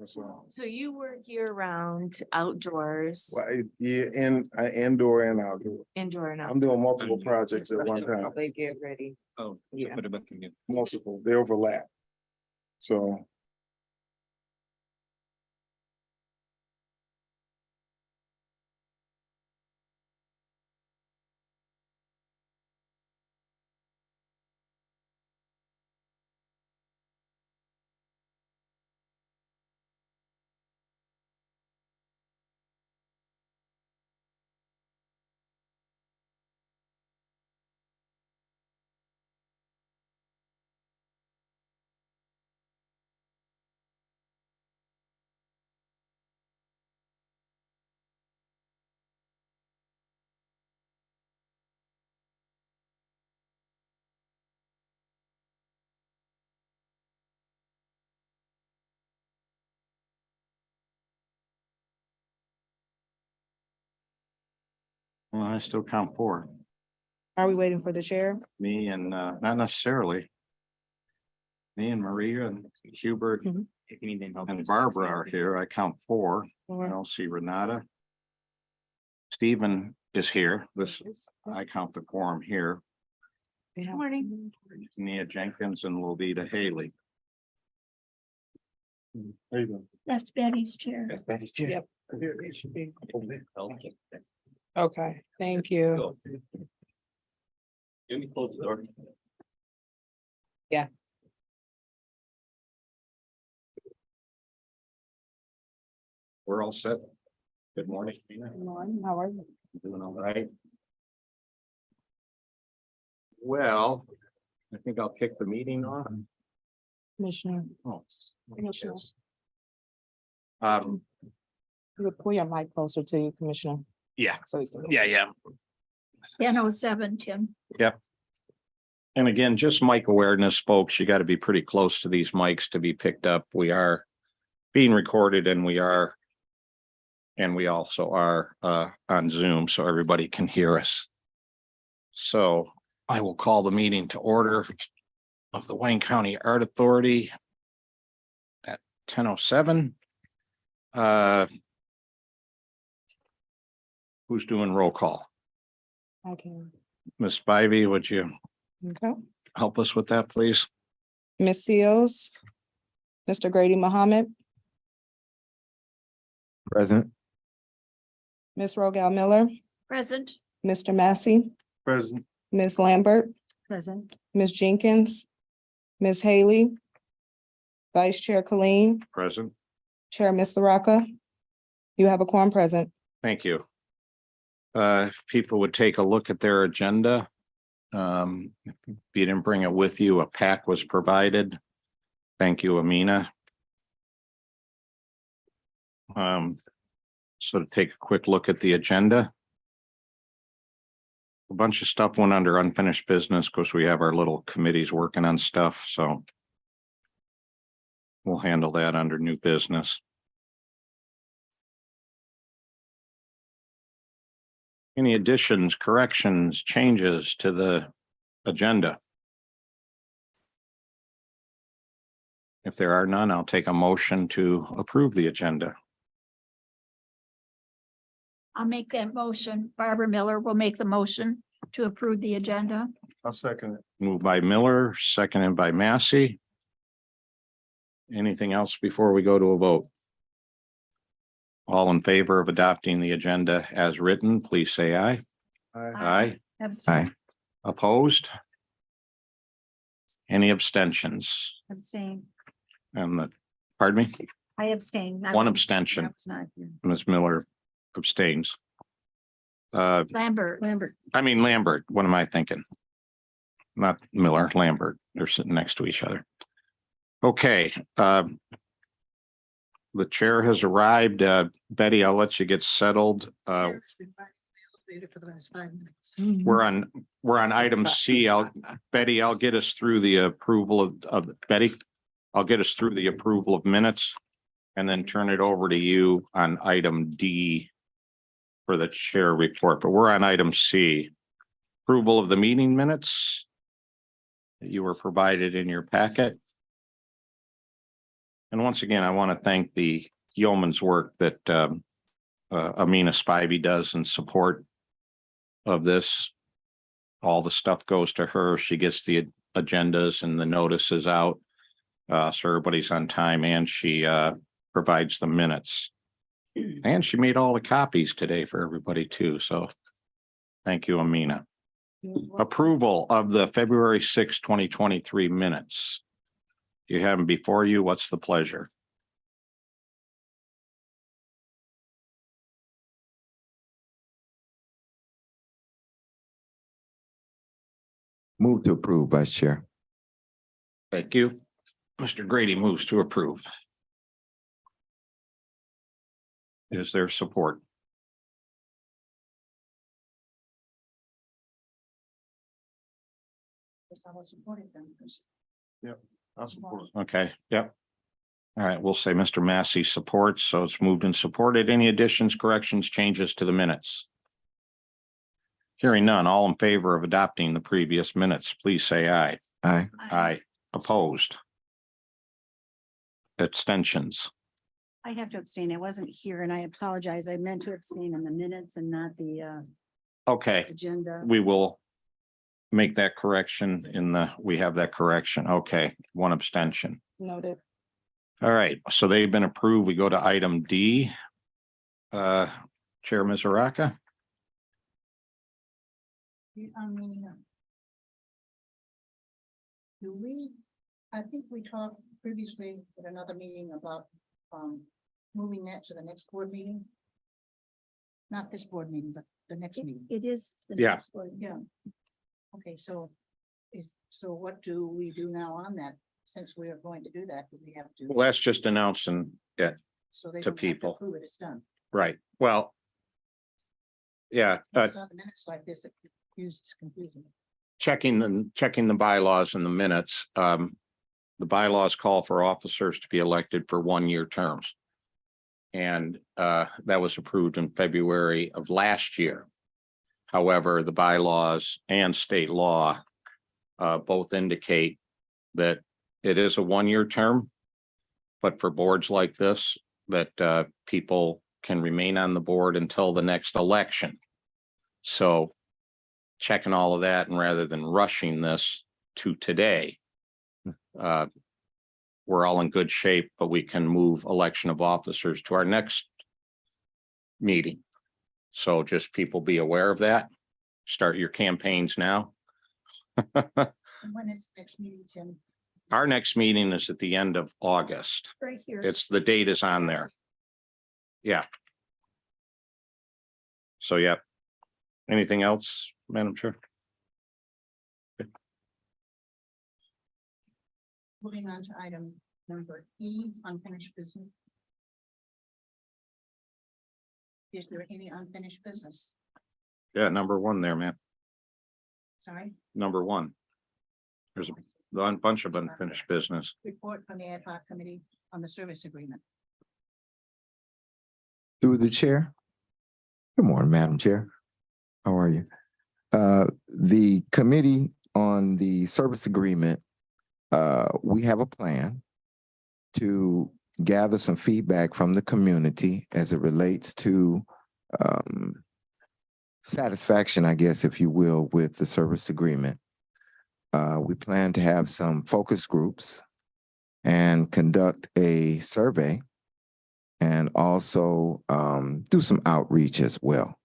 So, So you work year round outdoors, well, yeah, indoor and outdoor. indoor and I'm out. doing multiple projects at one time, They get ready. Oh. Yeah. multiple, they overlap. So. Well, I still count four, Are we waiting for the chair? me and, not necessarily. Me and Maria and Hubert Mhm. and Barbara are here. I count four. I don't see Renata. Stephen is here. I count the quorum here. Morning. Nia Jenkins and Lovita Haley. There you go. That's Betty's chair. That's Betty's chair. Yep. Here, it should be over there. Okay, thank you. Let me close the door. Yeah. We're all set. Good morning. Tina. How are you? Doing all right. Well, I think I'll kick the meeting off. Commissioner, Oh, Commissioner. yes. you would pull your mic closer to you, Commissioner. Yeah, So you can. yeah. 10:07, Tim. And again, just mic awareness, folks, you got to be pretty close to these mics to be picked up. We are being recorded and we also are on Zoom so everybody can hear us. So I will call the meeting to order of the Wayne County Art Authority at 10:07. Who's doing roll call? I can. Miss Spivey, would you Okay. help us with that, please? Ms. Seals. Mr. Grady Mohammed, Present. Ms. Rogal Miller, Present. Mr. Massey, Present. Ms. Lambert, Present. Ms. Jenkins, Ms. Haley, Vice Chair Colleen, Present. Chair Ms. LaRocca. You have a quorum present. Thank you. If people would take a look at their agenda. If you didn't bring it with you, a pack was provided. Thank you, Amina. So to take a quick look at the agenda. A bunch of stuff went under unfinished business because we have our little committees working on stuff, so. We'll handle that under new business. Any additions, corrections, changes to the agenda? If there are none, I'll take a motion to approve the agenda. I'll make that motion. Barbara Miller will make the motion to approve the agenda. I'll second it. Moved by Miller, seconded by Massey. Anything else before we go to a vote? All in favor of adopting the agenda as written, please say aye. Aye. Abstain. Opposed? Any abstentions? Abstain. Pardon me, I abstain. one abstention. Ms. Miller abstains. Lambert. Lambert, what am I thinking? Not Miller, Lambert. They're sitting next to each other. Okay, the chair has arrived. Betty, I'll let you get settled. We're on item C. Betty, I'll get us through the approval of Betty. I'll get us through the approval of minutes and then turn it over to you on item D for the chair report, but we're on item C. Approval of the meeting minutes that you were provided in your packet. And once again, I want to thank the yeoman's work that Amina Spivey does in support of this. All the stuff goes to her. She gets the agendas and the notices out. So everybody's on time, and she provides the minutes. And she made all the copies today for everybody too. So thank you, Amina. Approval of the February 6, 2023 minutes. You have them before you. What's the pleasure? Move to approve, Vice Chair. Thank you. Mr. Grady moves to approve. Is there support? I'll support. Okay, yep. All right, we'll say Mr. Massey supports, so it's moved and supported. Any additions, corrections, changes to the minutes? Hearing none, all in favor of adopting the previous minutes, please say aye. Aye. Aye. Opposed? Abstentions? I have to abstain. I wasn't here and I apologize. I meant to abstain in the minutes and not the Okay, agenda. we will make that correction we have that correction. Okay, one abstention. Noted. All right, so they've been approved. We go to item D. Chair Mizuraka. Do we, I think we talked previously at another meeting about, moving that to the next board meeting? Not this board meeting, but the next meeting. It is. the Yeah. next one. Yeah. Okay, so what do we do now on that? Since we are going to do that, do we have to? Well, that's just announcing it, So they to don't have people. Prove it, it's done. right? Well. Yeah, It's on the minutes like this, it's confusing. checking the bylaws and the minutes, the bylaws call for officers to be elected for 1-year terms. And that was approved in February of last year. However, the bylaws and state law both indicate that it is a 1-year term. But for boards like this, that people can remain on the board until the next election. So checking all of that, and rather than rushing this to today, we're all in good shape, but we can move election of officers to our next meeting. So just people be aware of that. Start your campaigns now. And when is next meeting, Tim? Our next meeting is at the end of August. Right here. The date is on there. Yeah. So, yeah. Anything else, Madam Chair? Moving on to item number E, unfinished business. Is there any unfinished business? Yeah, number 1 there, man. Sorry, Number 1. There's a bunch of unfinished business. report from the ad hoc committee on the service agreement. Through the chair. Good morning, Madam Chair. How are you? The committee on the service agreement, we have a plan to gather some feedback from the community as it relates to satisfaction, I guess, if you will, with the service agreement. We plan to have some focus groups and conduct a survey and also do some outreach as well.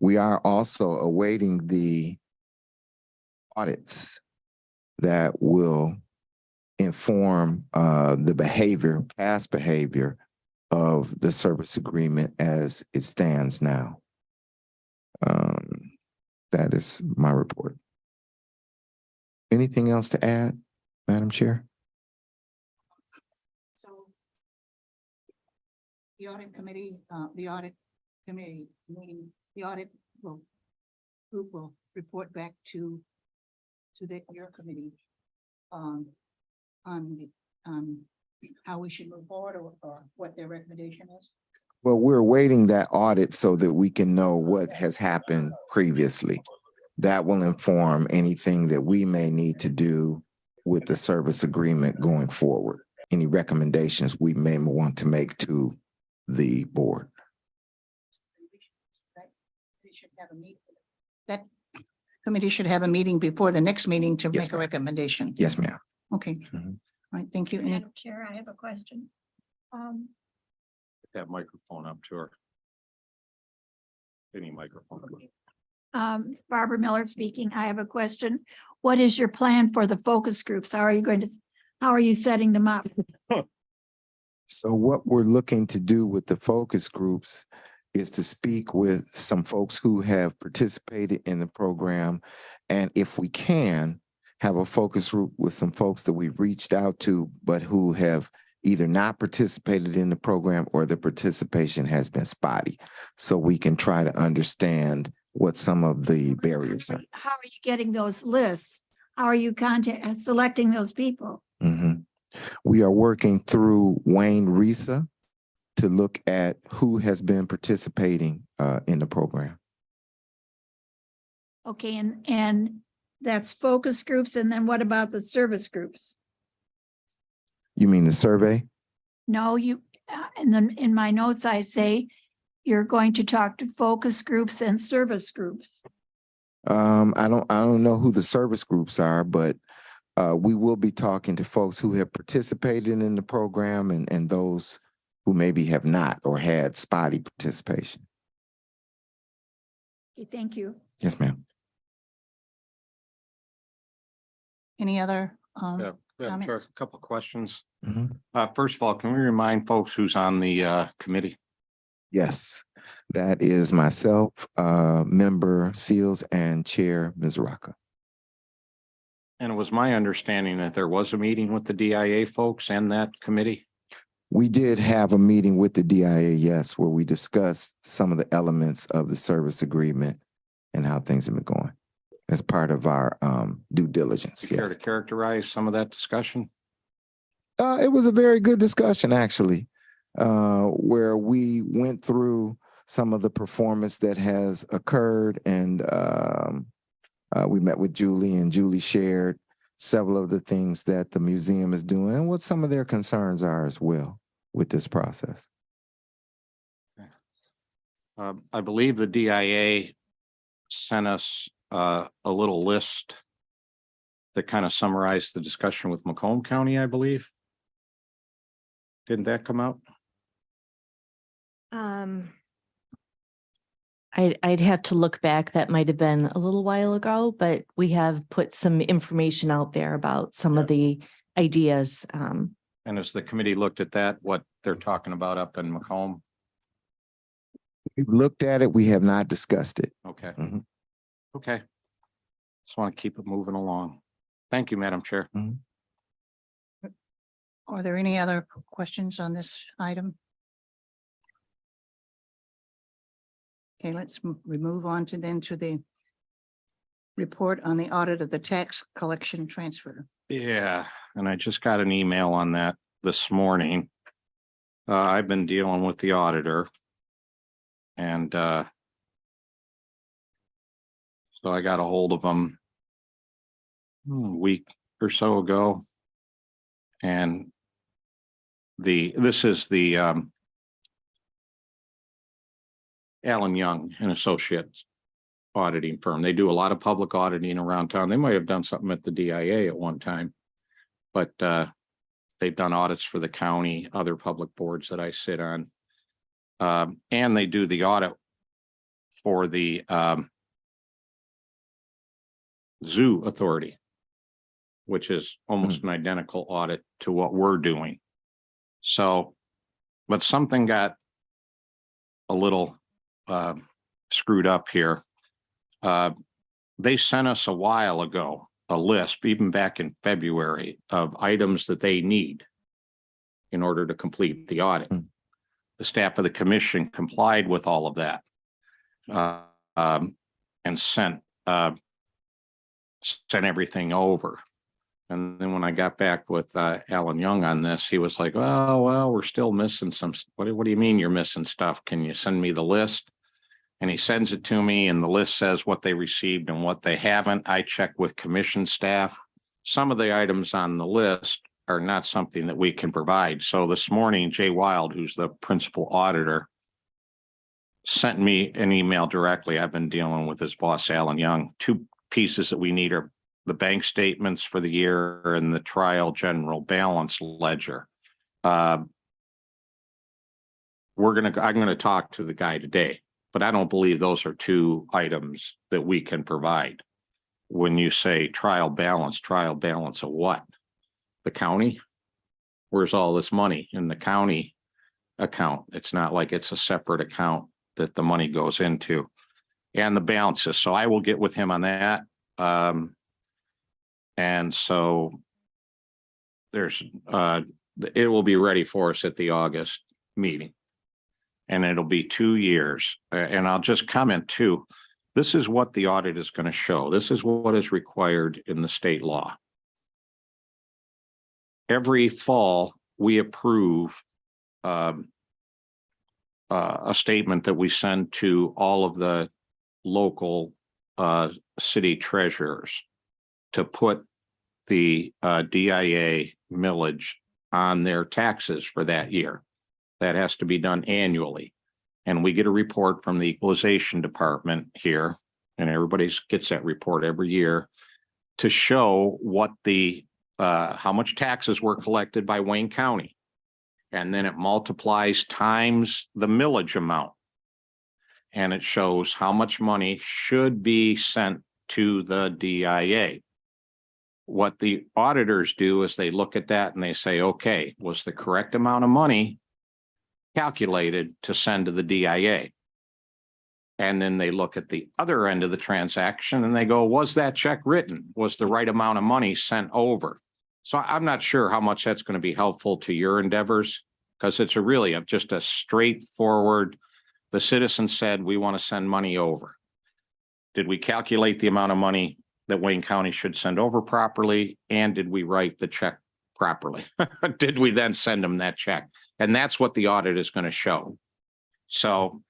We are also awaiting the audits that will inform the behavior, past behavior of the service agreement as it stands now. That is my report. Anything else to add, Madam Chair? So the audit committee meeting, the audit group will report back to your committee on how we should move forward or what their recommendation is. Well, we're awaiting that audit so that we can know what has happened previously. That will inform anything that we may need to do with the service agreement going forward. Any recommendations we may want to make to the board. We should have a meeting. That committee should have a meeting before the next meeting to Yes, make a ma'am. recommendation. Yes, ma'am. Okay. Mhm. All right, thank you. Any, Madam Chair, I have a question. That microphone up to her. Any microphone. Barbara Miller speaking. I have a question. What is your plan for the focus groups? How are you setting them up? So what we're looking to do with the focus groups is to speak with some folks who have participated in the program. And if we can, have a focus group with some folks that we've reached out to, but who have either not participated in the program or the participation has been spotty. So we can try to understand what some of the barriers are. How are you getting those lists? How are you selecting those people? Mhm. We are working through Wayne Risa to look at who has been participating in the program. Okay, and that's focus groups. And then what about the service groups? You mean the survey? No, and then in my notes, I say you're going to talk to focus groups and service groups. I don't know who the service groups are, but we will be talking to folks who have participated in the program and those who maybe have not or had spotty participation. Okay, thank you. Yes, ma'am. any other, Yeah, Madam Chair, comments? a couple of questions. Mhm. First of all, can we remind folks who's on the committee? Yes, that is myself, member Seals and Chair Mizraka. And it was my understanding that there was a meeting with the DIA folks and that committee. We did have a meeting with the DIA, yes, where we discussed some of the elements of the service agreement and how things have been going as part of our due diligence. You care Yes. to characterize some of that discussion? It was a very good discussion, actually, where we went through some of the performance that has occurred, and we met with Julie, and Julie shared several of the things that the museum is doing and what some of their concerns are as well with this process. I believe the DIA sent us a little list that kind of summarized the discussion with Macomb County, I believe. Didn't that come out? I'd have to look back. That might have been a little while ago, but we have put some information out there about some of the ideas. And as the committee looked at that, what they're talking about up in Macomb? We've looked at it. We have not discussed it. Okay. Mhm. Okay. Just want to keep it moving along. Thank you, Madam Chair. Are there any other questions on this item? Okay, we move on to the report on the audit of the tax collection transfer. Yeah, and I just got an email on that this morning. I've been dealing with the auditor. And so I got a hold of them a week or so ago. And this is the Allen Young and Associates auditing firm. They do a lot of public auditing around town. They might have done something at the DIA at one time, but they've done audits for the county, other public boards that I sit on. And they do the audit for the Zoo Authority, which is almost an identical audit to what we're doing. So, but something got a little screwed up here. They sent us a while ago a list, even back in February, of items that they need in order to complete the audit. The staff of the commission complied with all of that and sent everything over. And then when I got back with Alan Young on this, he was like, "Oh, well, we're still missing some. What do you mean you're missing stuff? Can you send me the list?" And he sends it to me, and the list says what they received and what they haven't. I check with commission staff, some of the items on the list are not something that we can provide. So this morning, Jay Wild, who's the principal auditor, sent me an email directly. I've been dealing with his boss, Alan Young. Two pieces that we need are the bank statements for the year and the trial general balance ledger. I'm gonna talk to the guy today, but I don't believe those are two items that we can provide. When you say trial balance of what? The county? Where's all this money in the county account? It's not like it's a separate account that the money goes into, and the balances. So I will get with him on that. And so there's, it will be ready for us at the August meeting. And it'll be 2 years. And I'll just comment too, this is what the audit is going to show. This is what is required in the state law. Every fall, we approve a statement that we send to all of the local city treasurers to put the DIA millage on their taxes for that year. That has to be done annually. And we get a report from the equalization department here, and everybody gets that report every year to show what the how much taxes were collected by Wayne County. And then it multiplies times the millage amount. And it shows how much money should be sent to the DIA. What the auditors do is they look at that and they say, okay, was the correct amount of money calculated to send to the DIA? And then they look at the other end of the transaction and they go, was that check written? Was the right amount of money sent over? So I'm not sure how much that's going to be helpful to your endeavors, because it's just a straightforward, the citizen said, we want to send money over. Did we calculate the amount of money that Wayne County should send over properly? And did we write the check properly? Did we then send them that check? And that's what the audit is going to show. So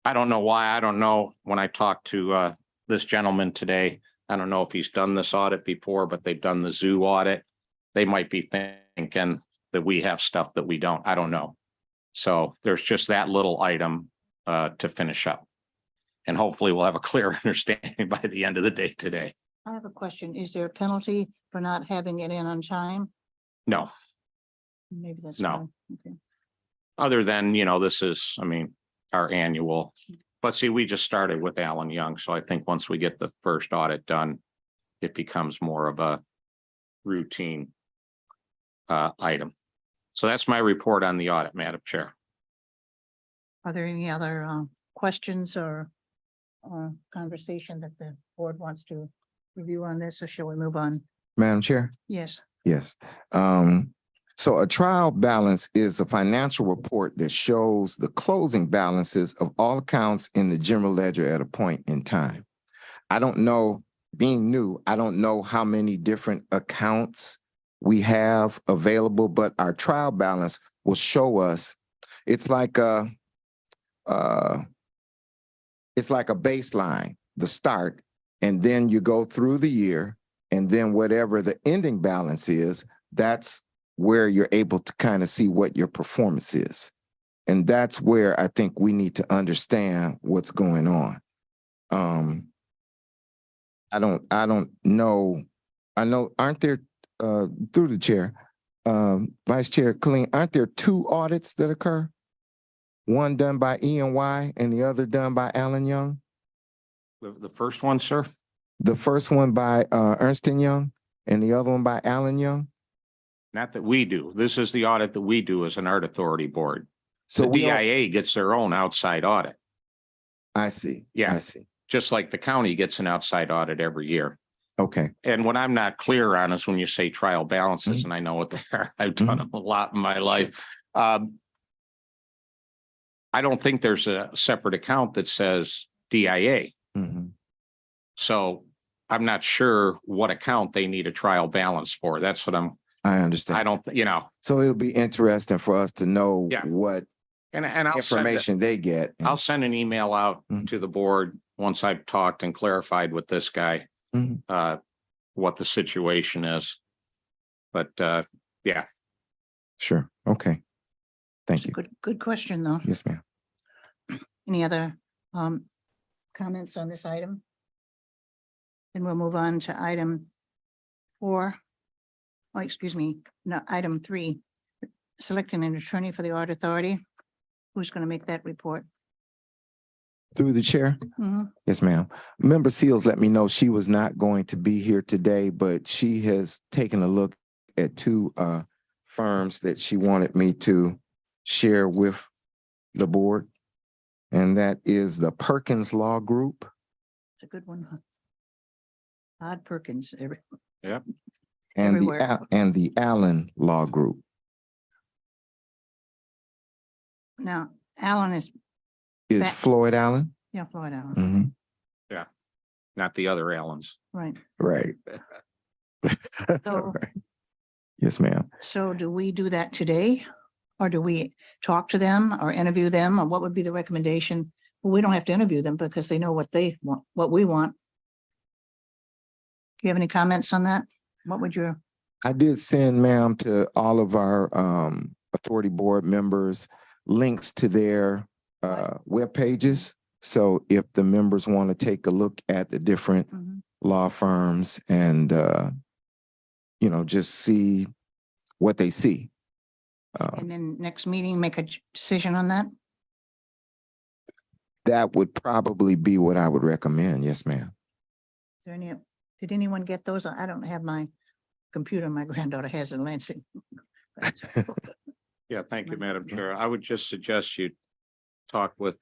I don't know why. I don't know. When I talked to this gentleman today, I don't know if he's done this audit before, but they've done the zoo audit. They might be thinking that we have stuff that we don't. I don't know. So there's just that little item to finish up. And hopefully we'll have a clear understanding by the end of the day today. I have a question. Is there a penalty for not having it in on time? No, Maybe that's. No. fine. Okay. other than, this is, our annual. But see, we just started with Alan Young. So I think once we get the first audit done, it becomes more of a routine item. So that's my report on the audit, Madam Chair. Are there any other questions or conversation that the board wants to review on this, or shall we move on? Madam Chair? Yes. Yes. So a trial balance is a financial report that shows the closing balances of all accounts in the general ledger at a point in time. I don't know, being new, I don't know how many different accounts we have available, but our trial balance will show us, it's like a baseline, the start, and then you go through the year, and then whatever the ending balance is, that's where you're able to kind of see what your performance is. And that's where I think we need to understand what's going on. I don't know. I know, aren't there, through the chair, Vice Chair Colleen, aren't there two audits that occur? One done by E&Y and the other done by Alan Young? The first one, sir? The first one by Ernst & Young and the other one by Alan Young? Not that we do. This is the audit that we do as an art authority board. So The we don't- DIA gets their own outside audit, I see. Yeah. I see. just like the county gets an outside audit every year. Okay. And what I'm not clear on is when you say trial balances, and I know what they are, I've done them a lot in my life. I don't think there's a separate account that says DIA. Mhm. So I'm not sure what account they need a trial balance for. That's what I understand. I don't, So it'll be interesting for us to know Yeah. what and I'll send it. information they get. I'll send an email out Mhm. to the board once I've talked and clarified with this guy. Mhm. what the situation is. But yeah, Sure. Okay. Thank you. Good question, though. Yes, ma'am. Any other comments on this item? Then we'll move on to item 4. Oh, excuse me, no, item 3. Selecting an attorney for the Art Authority. Who's going to make that report? Through the chair. Mhm. Yes, ma'am. Member Seals let me know she was not going to be here today, but she has taken a look at 2 firms that she wanted me to share with the board. And that is the Perkins Law Group. It's a good one. Huh? Todd Perkins. yep. And Everywhere. the Allen Law Group. Now, Alan is, Is That- Floyd Allen? yeah, Floyd Allen, Mhm. Not the other Allens. right. Right. So- Right. Yes, ma'am. So do we do that today? Or do we talk to them or interview them? Or what would be the recommendation? Well, we don't have to interview them because they know what they want, what we want. Do you have any comments on that? What would your, I did send, ma'am, to all of our authority board members links to their web pages. So if the members want to take a look at the different Mhm. law firms and just see what they see. and then next meeting, make a decision on that? That would probably be what I would recommend. Yes, ma'am. Is there any, did anyone get those? I don't have my computer. My granddaughter has in Lansing. Yeah, thank you, Madam Chair. I would just suggest you talk with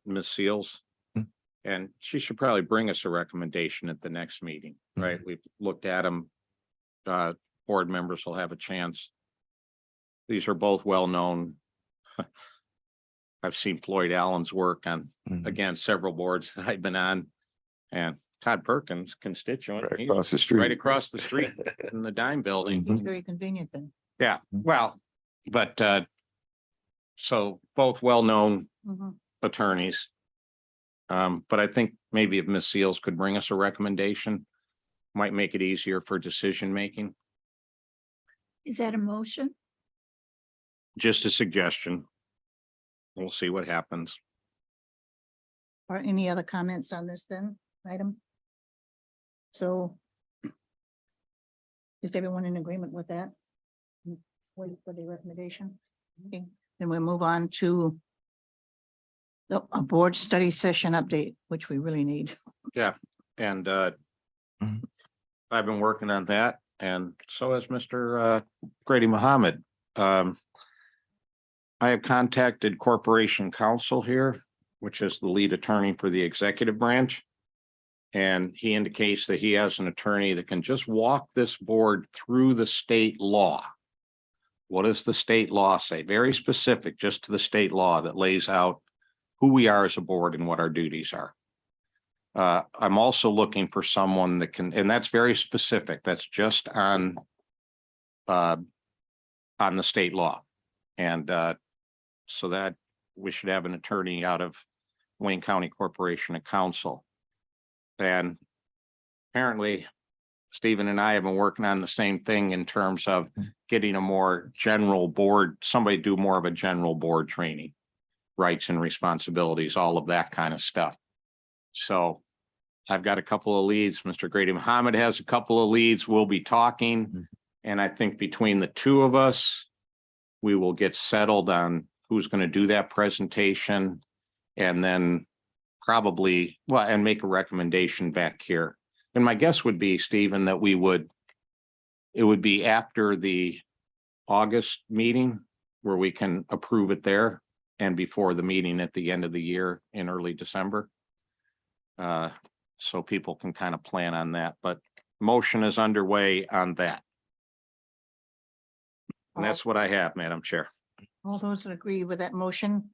Ms. Seals. Mm. And she should probably bring us a recommendation at the next meeting, right? We've looked at them. Board members will have a chance. These are both well-known. I've seen Floyd Allen's work on, Mhm. again, several boards that I've been on. And Todd Perkins, constituent. Right he's across the street. Right across the street in the Dime Building. Mhm. It's very convenient then. Yeah, well, but so both well-known Mhm. attorneys. But I think maybe if Ms. Seals could bring us a recommendation, might make it easier for decision-making. Is that a motion? Just a suggestion. We'll see what happens. Or any other comments on this then, item? So is everyone in agreement with that? Wait for the recommendation. Okay, then we'll move on to a board study session update, which we really need. And Mhm. I've been working on that, and so has Mr. Grady Mohammed. I have contacted Corporation Counsel here, which is the lead attorney for the executive branch. And he indicates that he has an attorney that can just walk this board through the state law. What does the state law say? Very specific, just to the state law that lays out who we are as a board and what our duties are. I'm also looking for someone that can, and that's very specific. That's just on the state law. And so that we should have an attorney out of Wayne County Corporation and Counsel. And apparently Stephen and I have been working on the same thing in terms of getting a more general board, somebody do more of a general board training, rights and responsibilities, all of that kind of stuff. So I've got a couple of leads. Mr. Grady Mohammed has a couple of leads. We'll be talking. And I think between the two of us, we will get settled on who's going to do that presentation. And then probably, well, and make a recommendation back here. And my guess would be, Stephen, that it would be after the August meeting where we can approve it there and before the meeting at the end of the year in early December. So people can kind of plan on that, but motion is underway on that. And that's what I have, Madam Chair. All those that agree with that motion?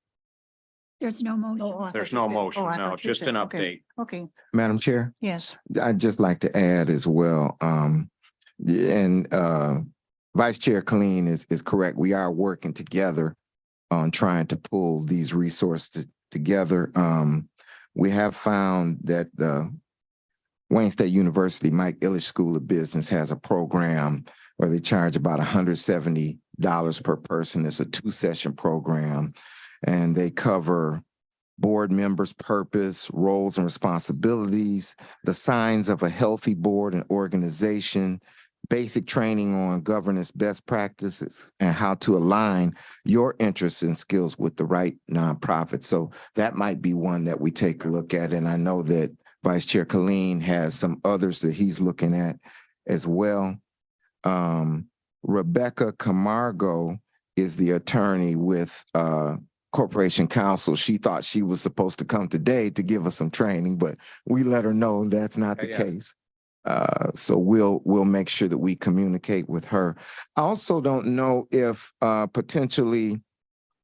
There's no motion. Oh, I thought There's you no said- motion, oh, I no, thought you just said- an okay, update. Okay, Madam Chair, yes, I'd just like to add as well, and Vice Chair Colleen is correct. We are working together on trying to pull these resources together. We have found that the Wayne State University, Mike Ilitch School of Business has a program where they charge about $170 per person. It's a 2-session program, and they cover board members' purpose, roles and responsibilities, the signs of a healthy board and organization, basic training on governance best practices, and how to align your interests and skills with the right nonprofit. So that might be one that we take a look at. And I know that Vice Chair Colleen has some others that he's looking at as well. Rebecca Camargo is the attorney with Corporation Counsel. She thought she was supposed to come today to give us some training, but we let her know that's not the Yeah. case. So we'll make sure that we communicate with her. I also don't know if potentially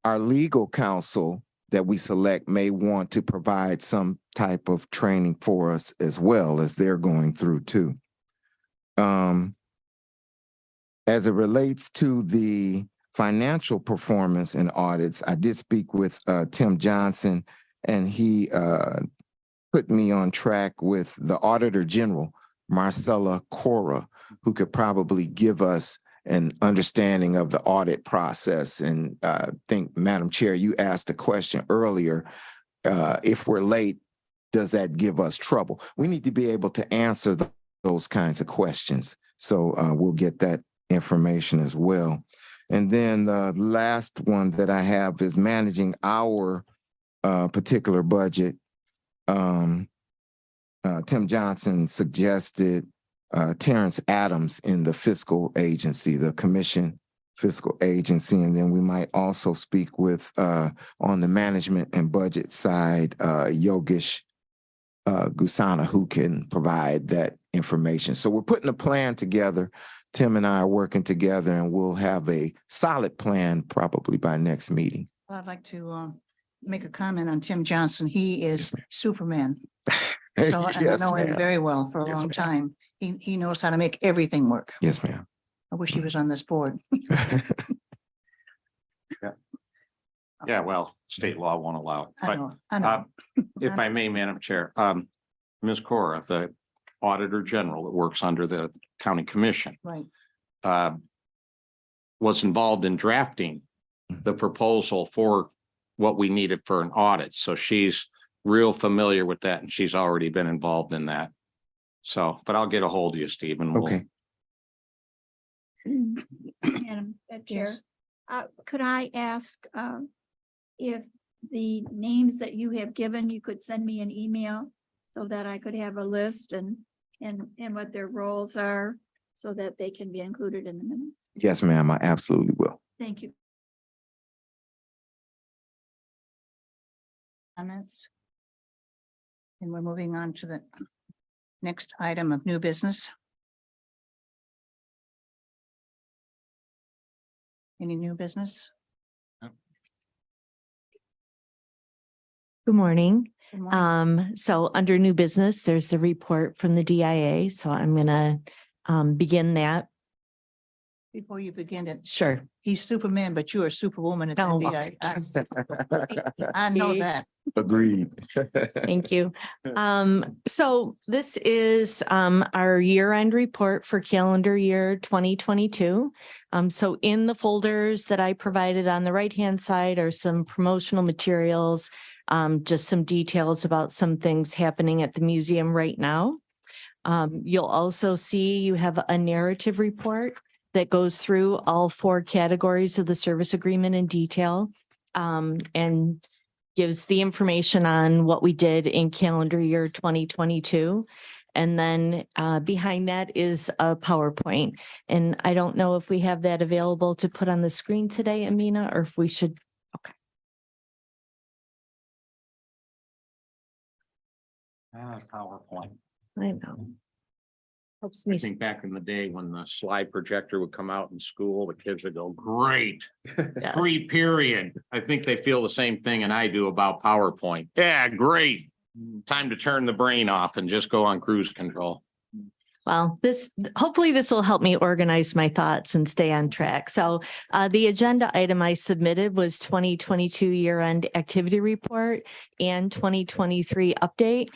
our legal counsel that we select may want to provide some type of training for us as well, as they're going through too. As it relates to the financial performance and audits, I did speak with Tim Johnson, and he put me on track with the Auditor General, Marcella Cora, who could probably give us an understanding of the audit process. And I think, Madam Chair, you asked a question earlier, if we're late, does that give us trouble? We need to be able to answer those kinds of questions. So we'll get that information as well. And then the last one that I have is managing our particular budget. Tim Johnson suggested Terrence Adams in the fiscal agency, the commission fiscal agency. And then we might also speak with, on the management and budget side, Yogesh Gusana, who can provide that information. So we're putting a plan together. Tim and I are working together, and we'll have a solid plan probably by next meeting. I'd like to make a comment on Tim Johnson. He is Yes, ma'am. Superman. So and I Yes, know him ma'am. very well for a Yes, long ma'am. time. He knows how to make everything work. Yes, ma'am. I wish he was on this board. Yeah, well, state law won't allow it. I But know, I know. if I may, Madam Chair, Ms. Cora, the Auditor General that works under the County Commission, Right. was involved in drafting the proposal for what we needed for an audit. So she's real familiar with that, and she's already been involved in that. So, but I'll get a hold of you, Stephen. Okay. Madam Chair, Yes. could I ask if the names that you have given, you could send me an email so that I could have a list and what their roles are so that they can be included in the minutes? Yes, ma'am. I absolutely will. Thank you. Comments? And we're moving on to the next item of new business. Any new business? Good morning. Good morning. So under new business, there's the report from the DIA. So I'm gonna begin that. Before you begin it, Sure. he's Superman, but you are Superwoman at Oh, the I know that. Agreed. Thank you. So this is our year-end report for calendar year 2022. So in the folders that I provided on the right-hand side are some promotional materials, just some details about some things happening at the museum right now. You'll also see you have a narrative report that goes through all 4 categories of the service agreement in detail, and gives the information on what we did in calendar year 2022. And then behind that is a PowerPoint. And I don't know if we have that available to put on the screen today, Amina, or if we should. Okay. PowerPoint. I know. Helps I me. think back in the day when the slide projector would come out in school, the kids would go, great, Yes. free period. I think they feel the same thing and I do about PowerPoint. Yeah, great. Time to turn the brain off and just go on cruise control. Well, hopefully this will help me organize my thoughts and stay on track. So the agenda item I submitted was 2022 year-end activity report and 2023 update.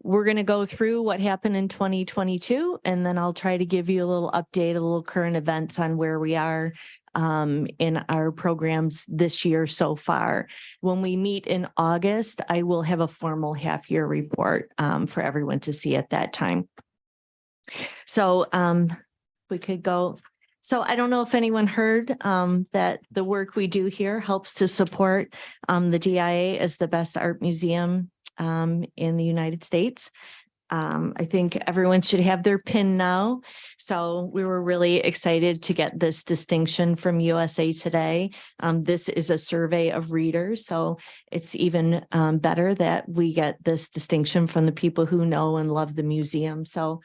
We're going to go through what happened in 2022, and then I'll try to give you a little update, a little current events on where we are in our programs this year so far. When we meet in August, I will have a formal half-year report for everyone to see at that time. So we could go. So I don't know if anyone heard that the work we do here helps to support the DIA as the best art museum in the United States. I think everyone should have their pin now. So we were really excited to get this distinction from USA Today. This is a survey of readers, so it's even better that we get this distinction from the people who know and love the museum. So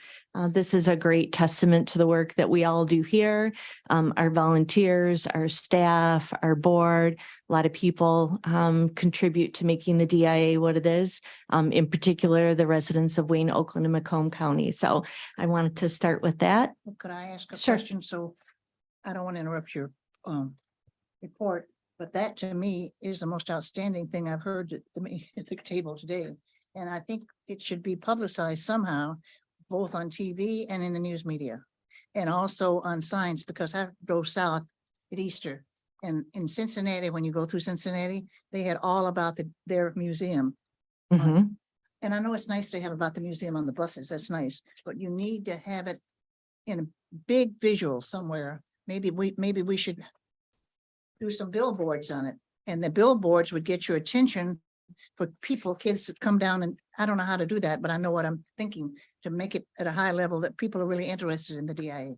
this is a great testament to the work that we all do here. Our volunteers, our staff, our board, a lot of people contribute to making the DIA what it is, in particular, the residents of Wayne, Oakland, and Macomb County. So I wanted to start with that. Could I ask a Sure. question? So I don't want to interrupt your report, but that to me is the most outstanding thing I've heard at the table today. And I think it should be publicized somehow, both on TV and in the news media, and also on signs, because I drove south at Easter. And in Cincinnati, when you go through Cincinnati, they had all about their museum. Mhm. And I know it's nice to have about the museum on the buses, that's nice, but you need to have it in a big visual somewhere. Maybe we should do some billboards on it, and the billboards would get your attention for people, kids that come down, and I don't know how to do that, but I know what I'm thinking, to make it at a high level that people are really interested in the DIA.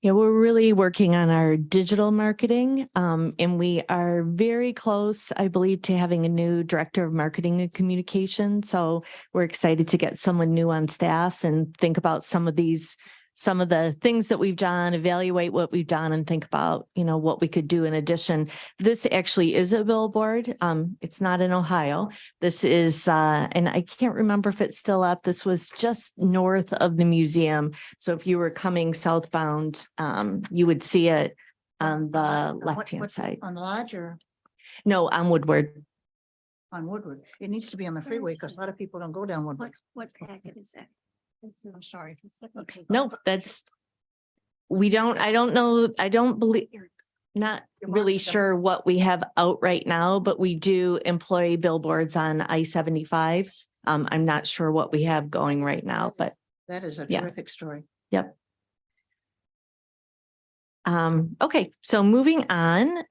Yeah, we're really working on our digital marketing, and we are very close, I believe, to having a new director of marketing and communication. So we're excited to get someone new on staff and think about some of the things that we've done, evaluate what we've done, and think about, what we could do in addition. This actually is a billboard. It's not in Ohio. This is, and I can't remember if it's still up. This was just north of the museum. So if you were coming southbound, you would see it on the left-hand side. On the Lodge or No, on Woodward. on Woodward? It needs to be on the freeway, because a lot of people don't go down Woodward. What packet is that? I'm sorry. Okay. No, I don't know, I don't believe, not really sure what we have out right now, but we do employ billboards on I-75. I'm not sure what we have going right now, but That is a Yeah. terrific story. yep. Okay, so moving on,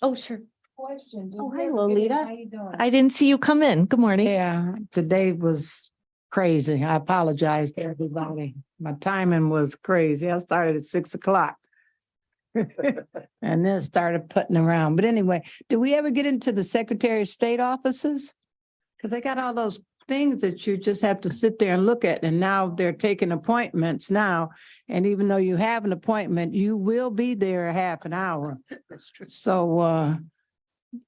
oh, sure. Question. Oh, hi, Lolita. I didn't see you come in. Good morning. Yeah, today was crazy. I apologize to everybody. My timing was crazy. I started at 6 o'clock. And then started putting around. But anyway, do we ever get into the Secretary of State offices? Because they got all those things that you just have to sit there and look at. And now they're taking appointments now. And even though you have an appointment, you will be there a half an hour. That's true. So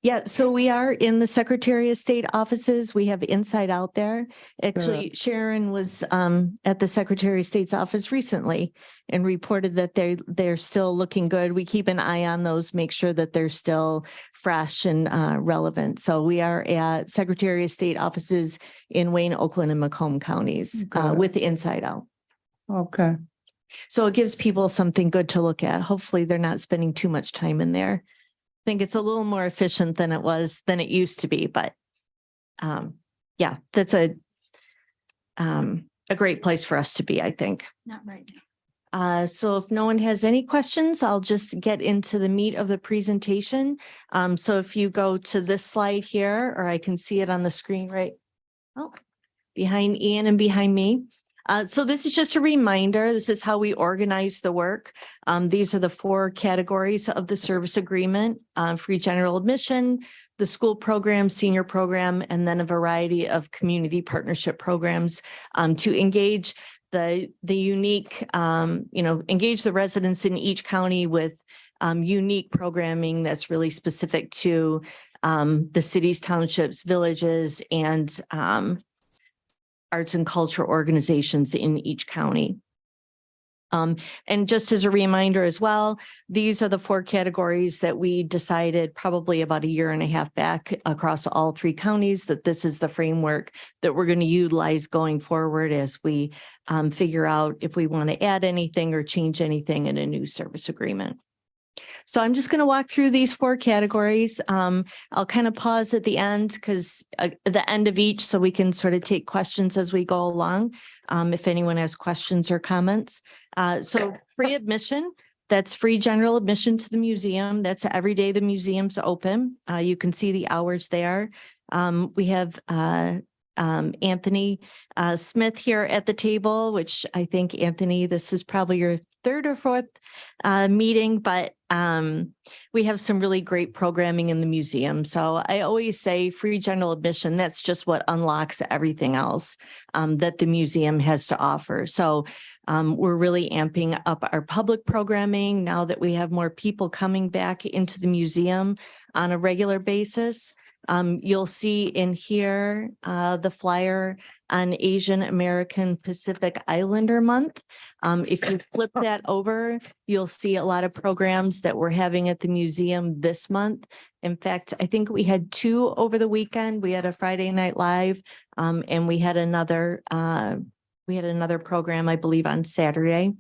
Yeah, so we are in the Secretary of State offices. We have Inside Out there. Actually, Sharon was at the Secretary of State's office recently and reported that they're still looking good. We keep an eye on those, make sure that they're still fresh and relevant. So we are at Secretary of State offices in Wayne, Oakland, and Macomb counties Good. with Inside Out. okay. So it gives people something good to look at. Hopefully, they're not spending too much time in there. I think it's a little more efficient than it used to be, but yeah, that's a great place for us to be, I think. Not right now. So if no one has any questions, I'll just get into the meat of the presentation. So if you go to this slide here, or I can see it on the screen right behind Ian and behind me. So this is just a reminder. This is how we organize the work. These are the 4 categories of the service agreement: free general admission, the school program, senior program, and then a variety of community partnership programs to engage the unique, engage the residents in each county with unique programming that's really specific to the cities, townships, villages, and arts and culture organizations in each county. And just as a reminder as well, these are the 4 categories that we decided probably about a year and a half back across all 3 counties, that this is the framework that we're going to utilize going forward as we figure out if we want to add anything or change anything in a new service agreement. So I'm just going to walk through these 4 categories. I'll kind of pause at the end because the end of each, so we can sort of take questions as we go along. If anyone has questions or comments. So free admission, that's free general admission to the museum. That's every day the museum's open. You can see the hours there. We have Anthony Smith here at the table, which I think, Anthony, this is probably your 3rd or 4th meeting, but we have some really great programming in the museum. So I always say free general admission, that's just what unlocks everything else that the museum has to offer. So we're really amping up our public programming now that we have more people coming back into the museum on a regular basis. You'll see in here the flyer on Asian American Pacific Islander Month. If you flip that over, you'll see a lot of programs that we're having at the museum this month. In fact, I think we had 2 over the weekend. We had a Friday Night Live, and we had another program, I believe, on Saturday.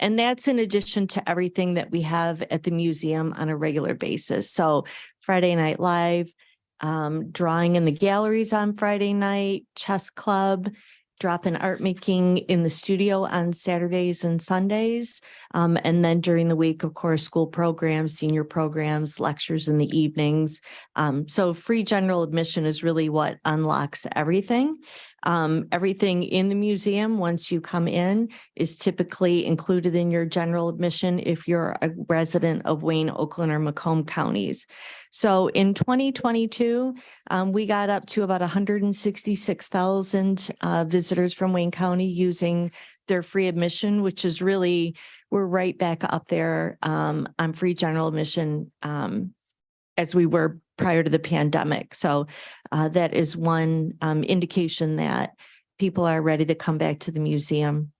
And that's in addition to everything that we have at the museum on a regular basis. So Friday Night Live, drawing in the galleries on Friday night, chess club, drop-in art making in the studio on Saturdays and Sundays. And then during the week, of course, school programs, senior programs, lectures in the evenings. So free general admission is really what unlocks everything. Everything in the museum, once you come in, is typically included in your general admission if you're a resident of Wayne, Oakland, or Macomb counties. So in 2022, we got up to about 166,000 visitors from Wayne County using their free admission, which is really, we're right back up there on free general admission as we were prior to the pandemic. So that is one indication that people are ready to come back to the museum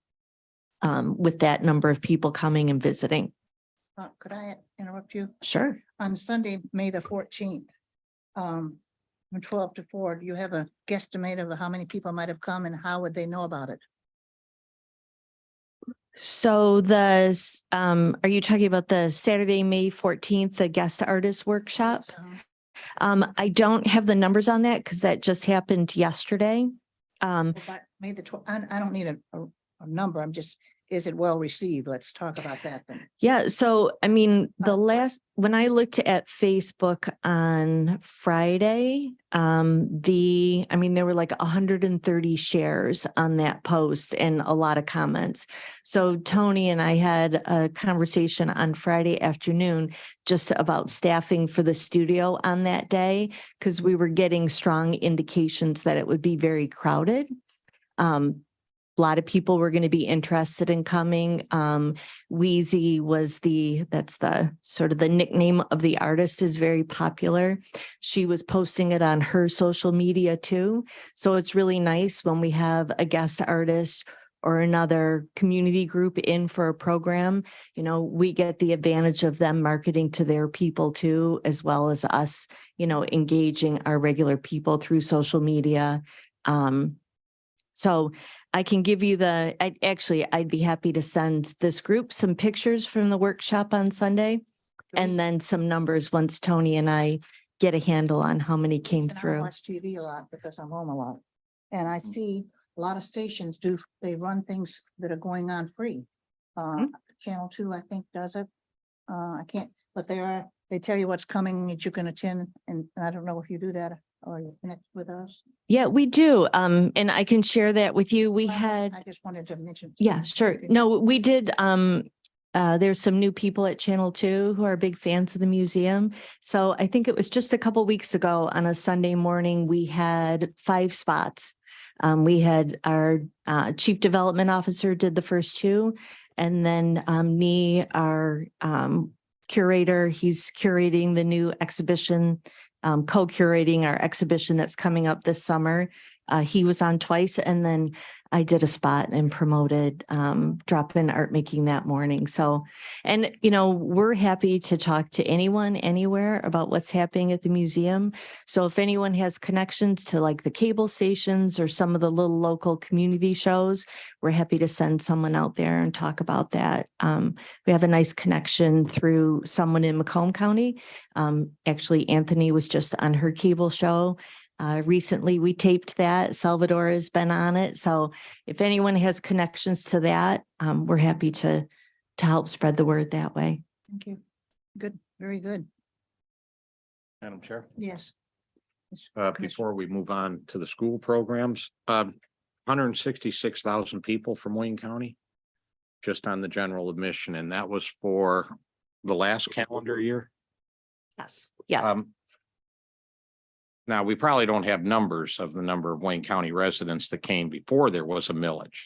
with that number of people coming and visiting. Could I interrupt you? Sure. On Sunday, May the 14th, from 12 to 4, do you have a guesstimate of how many people might have come and how would they know about it? So are you talking about the Saturday, May 14th, the guest artist workshop? I don't have the numbers on that because that just happened yesterday. But May the 12th, I don't need a number. I'm just, is it well received? Let's talk about that then. Yeah. So, I mean, when I looked at Facebook on Friday, there were like 130 shares on that post and a lot of comments. So Tony and I had a conversation on Friday afternoon just about staffing for the studio on that day, because we were getting strong indications that it would be very crowded. A lot of people were going to be interested in coming. Wheezy was that's the sort of the nickname of the artist, is very popular. She was posting it on her social media too. So it's really nice when we have a guest artist or another community group in for a program. You know, we get the advantage of them marketing to their people too, as well as us, engaging our regular people through social media. So I can give you I'd be happy to send this group some pictures from the workshop on Sunday and then some numbers once Tony and I get a handle on how many came And I through. watch TV a lot because I'm home a lot. And I see a lot of stations they run things that are going on free. Channel 2, I think, does it. I can't, but they tell you what's coming that you can attend. And I don't know if you do that or you connect with us. Yeah, we do. And I can share that with you. I just wanted to mention. Yeah, sure. No, we did. There's some new people at Channel 2 who are big fans of the museum. So I think it was just a couple weeks ago on a Sunday morning, we had 5 spots. We had our chief development officer did the first 2. And then me, our curator, he's curating the new exhibition, co-curating our exhibition that's coming up this summer. He was on twice, and then I did a spot and promoted drop-in art making that morning. So, and we're happy to talk to anyone, anywhere about what's happening at the museum. So if anyone has connections to like the cable stations or some of the little local community shows, we're happy to send someone out there and talk about that. We have a nice connection through someone in Macomb County. Actually, Anthony was just on her cable show. Recently, we taped that. Salvador has been on it. So if anyone has connections to that, we're happy to help spread the word that way. Thank you. Good, very good. Madam Chair. Yes. Mr. Commissioner. Before we move on to the school programs, 166,000 people from Wayne County just on the general admission, and that was for the last calendar year. Yes. Yes. Now, we probably don't have numbers of the number of Wayne County residents that came before there was a millage.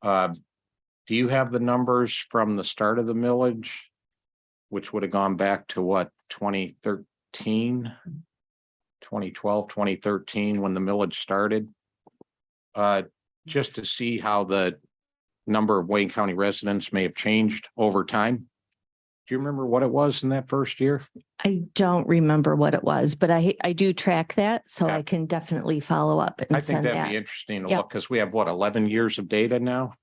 Do you have the numbers from the start of the millage, which would have gone back to what, 2013, 2012, 2013, when the millage started? Just to see how the number of Wayne County residents may have changed over time. Do you remember what it was in that first year? I don't remember what it was, but I do track that, so Yeah. I can definitely follow up I and think send that'd be that. interesting to Yep. look, because we have 11 years of data now.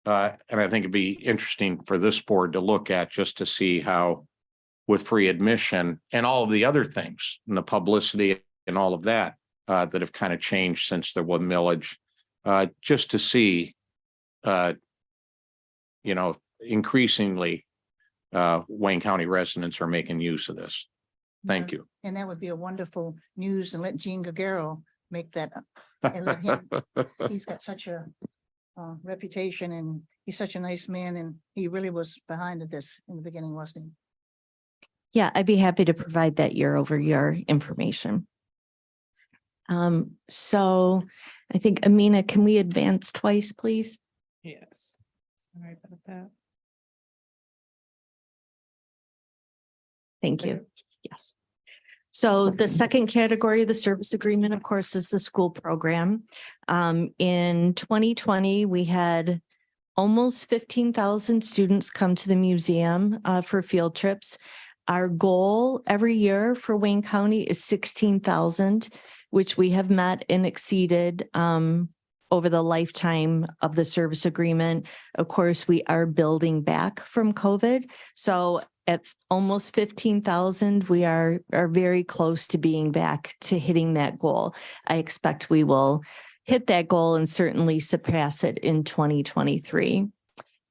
And I think it'd be interesting for this board to look at, just to see how with free admission and all of the other things and the publicity and all of that, that have kind of changed since there was millage, just to see, increasingly, Wayne County residents are making use of this. Thank you. And that would be a wonderful news, and let Gene Gagaro make that up. And let him, he's got such a reputation, and he's such a nice man, and he really was behind this in the beginning, wasn't he? Yeah, I'd be happy to provide that year over year information. So I think Amina, can we advance twice, please? Yes. Sorry about that. Thank you. Yes. So the second category of the service agreement, of course, is the school program. In 2020, we had almost 15,000 students come to the museum for field trips. Our goal every year for Wayne County is 16,000, which we have met and exceeded over the lifetime of the service agreement. Of course, we are building back from COVID. So at almost 15,000, we are very close to being back to hitting that goal. I expect we will hit that goal and certainly surpass it in 2023.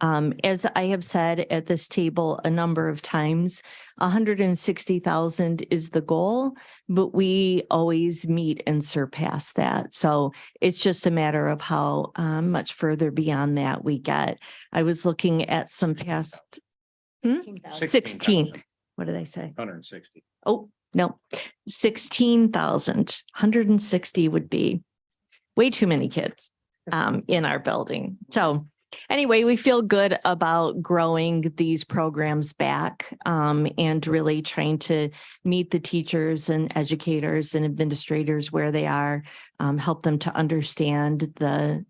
As I have said at this table a number of times, 160,000 is the goal, but we always meet and surpass that. So it's just a matter of how much further beyond that we get. I was looking at some past 16. What did I say? 160. Oh, no, 16,000. 160 would be way too many kids in our building. So anyway, we feel good about growing these programs back and really trying to meet the teachers and educators and administrators where they are, help them to understand the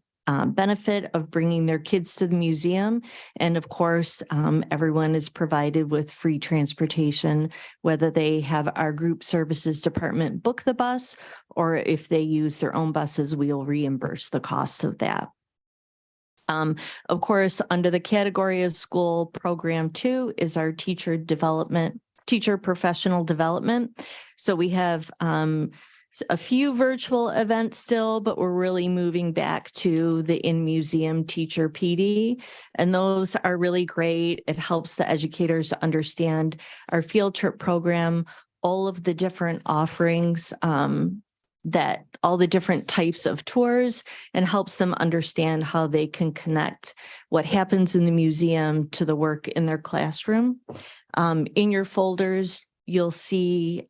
benefit of bringing their kids to the museum. And of course, everyone is provided with free transportation, whether they have our group services department book the bus, or if they use their own buses, we'll reimburse the cost of that. Of course, under the category of school program 2 is our teacher professional development. So we have a few virtual events still, but we're really moving back to the in-museum teacher PD. And those are really great. It helps the educators understand our field trip program, all of the different offerings, that all the different types of tours, and helps them understand how they can connect what happens in the museum to the work in their classroom. In your folders, you'll see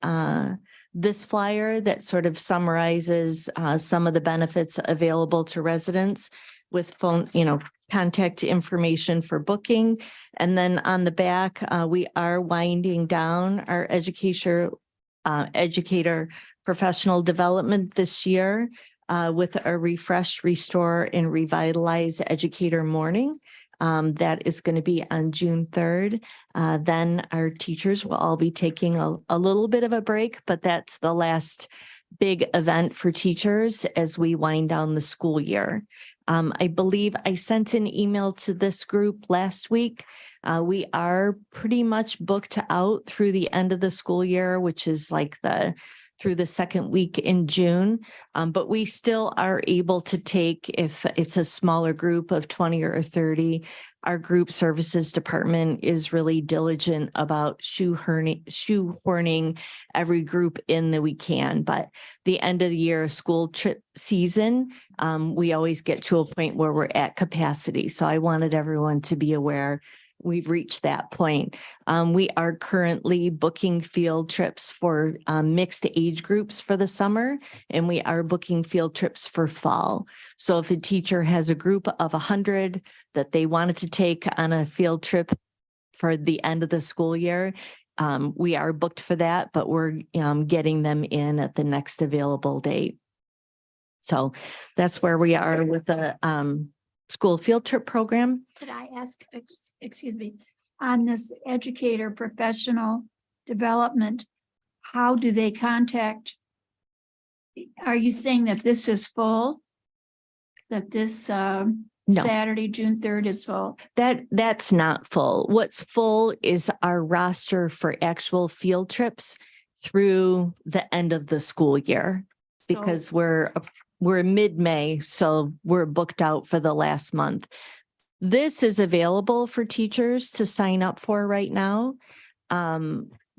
this flyer that sort of summarizes some of the benefits available to residents with phone, contact information for booking. And then on the back, we are winding down our educator professional development this year. with a refresh, restore, and revitalize educator morning. That is going to be on June 3rd. Then our teachers will all be taking a little bit of a break, but that's the last big event for teachers as we wind down the school year. I believe I sent an email to this group last week. We are pretty much booked out through the end of the school year, which is like through the second week in June. But we still are able to take, if it's a smaller group of 20 or 30, our group services department is really diligent about shoehorning every group in that we can. But the end of the year, school trip season, we always get to a point where we're at capacity. So I wanted everyone to be aware we've reached that point. We are currently booking field trips for mixed age groups for the summer, and we are booking field trips for fall. So if a teacher has a group of 100 that they wanted to take on a field trip for the end of the school year, we are booked for that, but we're getting them in at the next available date. So that's where we are with the school field trip program. Could I ask, excuse me, on this educator professional development, how do they contact? Are you saying that this is full? That this Saturday, June 3rd is full? That's not full. What's full is our roster for actual field trips through the end of the school year, because we're mid-May, so we're booked out for the last month. This is available for teachers to sign up for right now.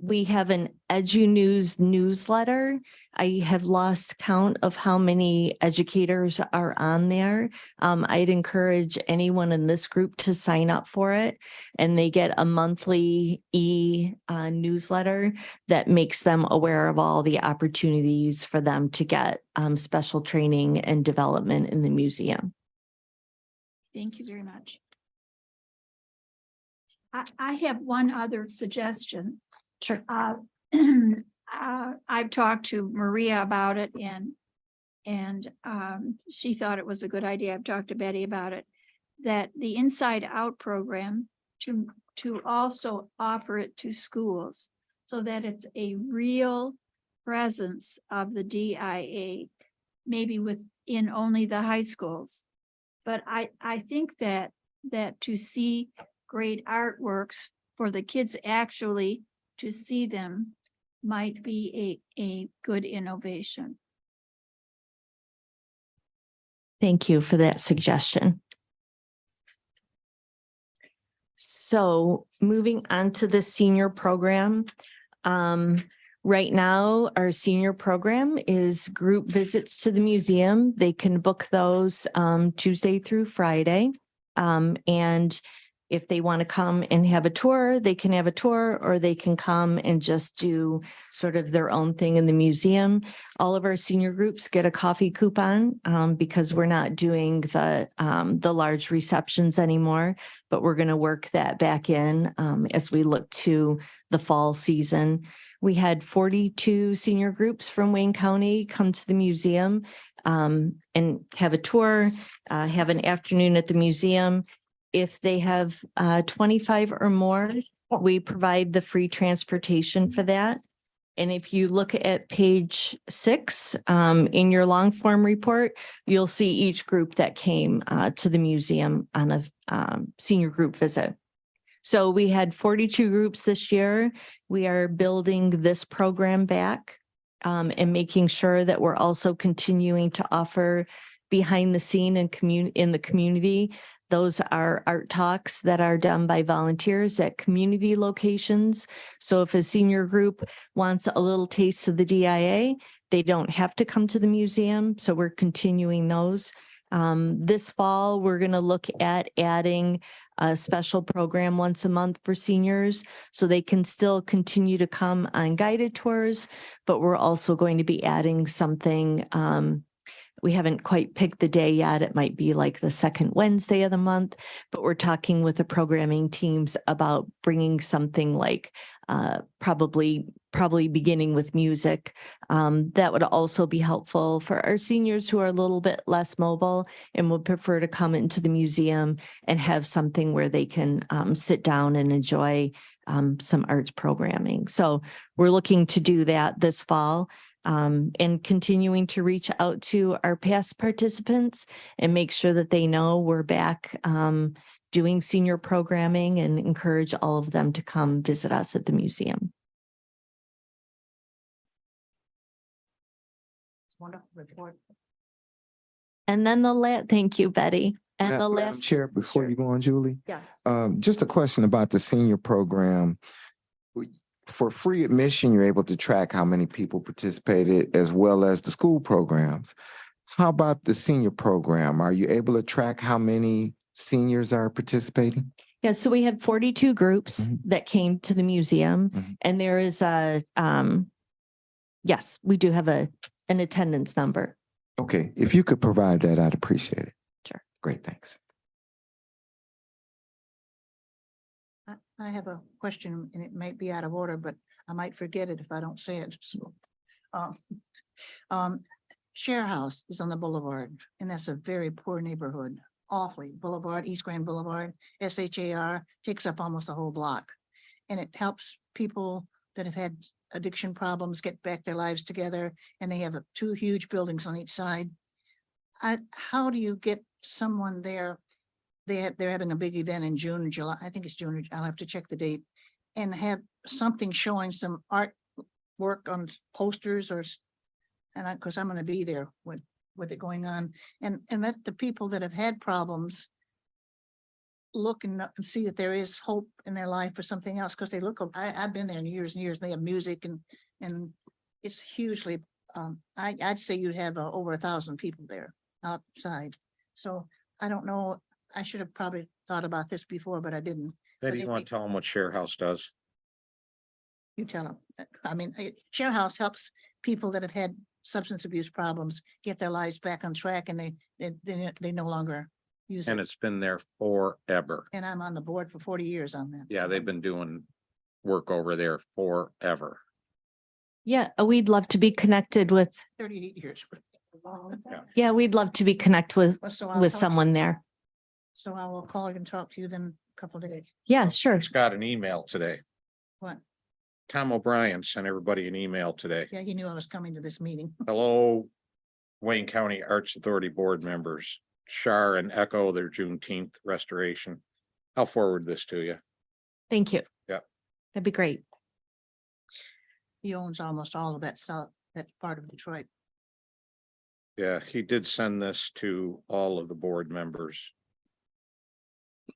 We have an EduNews newsletter. I have lost count of how many educators are on there. I'd encourage anyone in this group to sign up for it, and they get a monthly newsletter that makes them aware of all the opportunities for them to get special training and development in the museum. Thank you very much. I have one other suggestion. Sure. I've talked to Maria about it and she thought it was a good idea. I've talked to Betty about it, that the Inside Out program to also offer it to schools so that it's a real presence of the DIA, maybe within only the high schools. But I think that to see great artworks for the kids actually to see them might be a good innovation. Thank you for that suggestion. So moving on to the senior program. Right now, our senior program is group visits to the museum. They can book those Tuesday through Friday. And if they want to come and have a tour, they can have a tour, or they can come and just do sort of their own thing in the museum. All of our senior groups get a coffee coupon because we're not doing the large receptions anymore, but we're going to work that back in as we look to the fall season. We had 42 senior groups from Wayne County come to the museum and have a tour, have an afternoon at the museum. If they have 25 or more, we provide the free transportation for that. And if you look at page 6 in your long form report, you'll see each group that came to the museum on a senior group visit. So we had 42 groups this year. We are building this program back and making sure that we're also continuing to offer behind the scene and in the community. Those are art talks that are done by volunteers at community locations. So if a senior group wants a little taste of the DIA, they don't have to come to the museum. So we're continuing those. This fall, we're going to look at adding a special program once a month for seniors so they can still continue to come on guided tours, but we're also going to be adding something We haven't quite picked the day yet. It might be like the second Wednesday of the month, but we're talking with the programming teams about bringing something like probably beginning with music. That would also be helpful for our seniors who are a little bit less mobile and would prefer to come into the museum and have something where they can sit down and enjoy some arts programming. So we're looking to do that this fall. And continuing to reach out to our past participants and make sure that they know we're back doing senior programming, and encourage all of them to come visit us at the museum. Wonderful report. And then thank you, Betty. And the Madam last. Chair, before you go on, Julie, Yes. just a question about the senior program. For free admission, you're able to track how many people participated as well as the school programs. How about the senior program? Are you able to track how many seniors are participating? Yeah, so we had 42 groups Mhm. that came to the museum, Mhm. and there is yes, we do have an attendance number. Okay, if you could provide that, I'd appreciate it. Sure. Great, thanks. I have a question and it might be out of order, but I might forget it if I don't say it. So, Share House is on the boulevard and that's a very poor neighborhood. Awfully Boulevard, East Grand Boulevard, SHAR takes up almost the whole block. And it helps people that have had addiction problems get back their lives together. And they have two huge buildings on each side. How do you get someone there? They're having a big event in June or July. I think it's June. I'll have to check the date. And have something showing some art work on posters and because I'm going to be there with it going on. And let the people that have had problems look and see that there is hope in their life for something else. Because they look, I've been there in years and years. They have music and it's hugely, I'd say you'd have over 1,000 people there outside. So I don't know. I should have probably thought about this before, but I didn't. Betty, you want to tell them what Share House does? You tell them. I mean, Share House helps people that have had substance abuse problems get their lives back on track and they no longer use And it. it's been there forever. And I'm on the board for 40 years on that. Yeah, so- they've been doing work over there forever. Yeah, we'd love to be connected with, 38 years. yeah, we'd love to be connected So I'll with talk- someone there. So I will call and talk to you then a couple of days. Yeah, sure. Just got an email today. What? Tom O'Brien sent everybody an email today. Yeah, he knew I was coming to this meeting. Hello, Wayne County Arts Authority Board members, Shar and Echo their Juneteenth restoration. I'll forward this to you. Thank you. Yeah. That'd be great. He owns almost all of that south, that part of Detroit. Yeah, he did send this to all of the board members.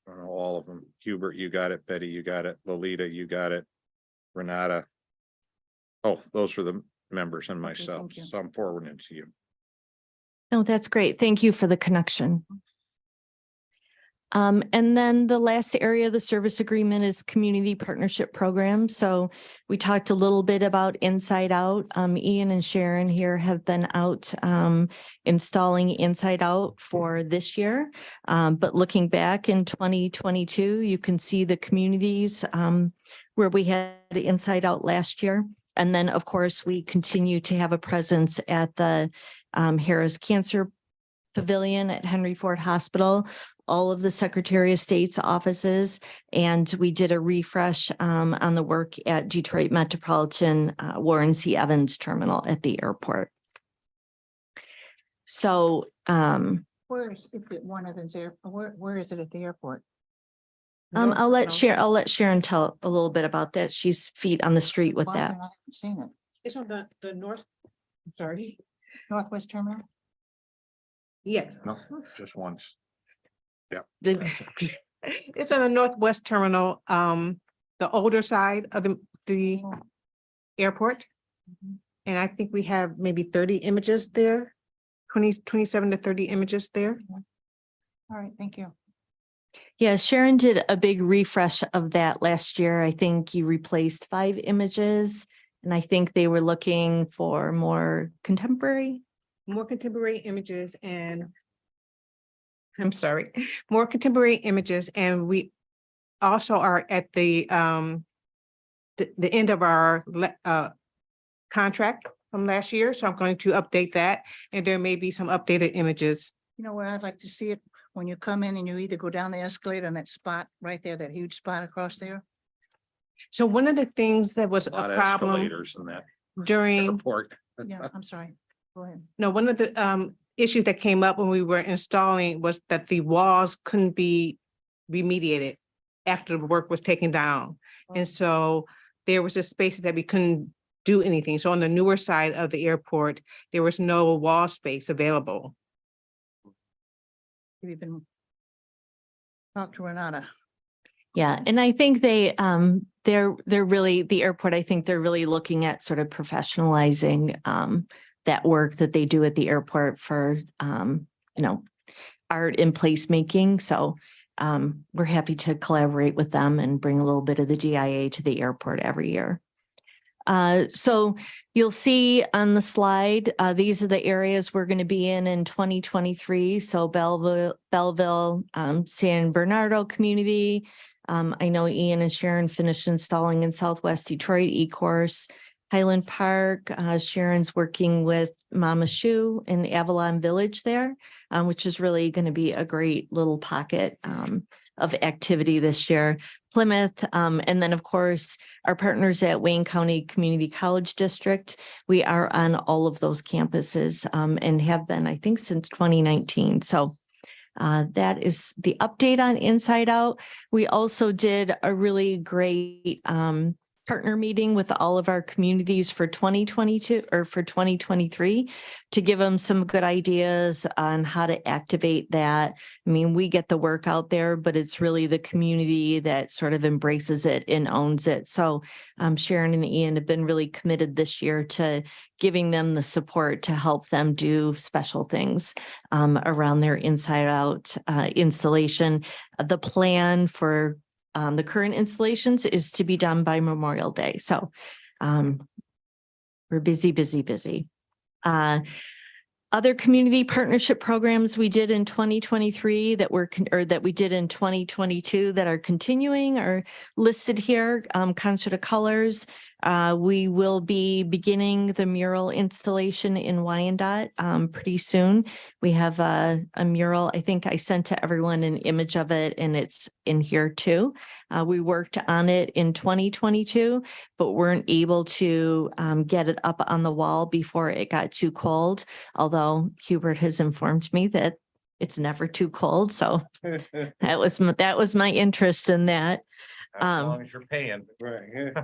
All of them. Hubert, you got it. Betty, you got it. Lolita, you got it. Renata. Oh, those are the members and Okay, myself, thank you. so I'm forwarding it to you. No, that's great. Thank you for the connection. And then the last area of the service agreement is community partnership program. So we talked a little bit about Inside Out. Ian and Sharon here have been out installing Inside Out for this year. But looking back in 2022, you can see the communities where we had Inside Out last year. And then, of course, we continue to have a presence at the Harris Cancer Pavilion at Henry Ford Hospital, all of the Secretary of State's offices, and we did a refresh on the work at Detroit Metropolitan Warren C. Evans Terminal at the airport. So Where is it at Warren Evans Air? Where is it at the airport? I'll let Sharon tell a little bit about that. She's feet on the street with Why that. haven't I seen it. It's on the north, sorry. Northwest Terminal? Yes, No, just once. it's on the northwest terminal, the older side of the airport. And I think we have maybe 30 images there, 27 to 30 images there. All right, thank you. Yeah, Sharon did a big refresh of that last year. I think you replaced 5 images, and I think they were looking for more contemporary more contemporary images and I'm sorry, more contemporary images, and we also are at the end of our contract from last year, so I'm going to update that, and there may be some updated images. You know where I'd like to see it? When you come in and you either go down the escalator on that spot right there, that huge spot across there. So one of the things that was A lot a of problem escalators in that during, airport. Yeah, I'm sorry. Go ahead. no, one of the issues that came up when we were installing was that the walls couldn't be remediated after the work was taken down. And so there was just spaces that we couldn't do anything. So on the newer side of the airport, there was no wall space available. Have you been talk to Renata? Yeah, and I think they're really, the airport, I think they're really looking at sort of professionalizing that work that they do at the airport for art and placemaking. So we're happy to collaborate with them and bring a little bit of the DIA to the airport every year. So you'll see on the slide, these are the areas we're going to be in 2023. So Belleville, San Bernardo community. I know Ian and Sharon finished installing in Southwest Detroit eCourse, Highland Park. Sharon's working with Mama Shoe in Avalon Village there, which is really going to be a great little pocket of activity this year. Plymouth, and then of course, our partners at Wayne County Community College District. We are on all of those campuses and have been, I think, since 2019. So that is the update on Inside Out. We also did a really great partner meeting with all of our communities for 2022 or for 2023 to give them some good ideas on how to activate that. I mean, we get the work out there, but it's really the community that sort of embraces it and owns it. So Sharon and Ian have been really committed this year to giving them the support to help them do special things around their Inside Out installation. The plan for the current installations is to be done by Memorial Day. So we're busy. Other community partnership programs we did in 2023 that we did in 2022 that are continuing are listed here. Concert of Colors. We will be beginning the mural installation in Wyandotte pretty soon. We have a mural. I think I sent to everyone an image of it, and it's in here too. We worked on it in 2022, but weren't able to get it up on the wall before it got too cold. Although Hubert has informed me that it's never too cold. So that was my interest in that. As long as you're paying. Right.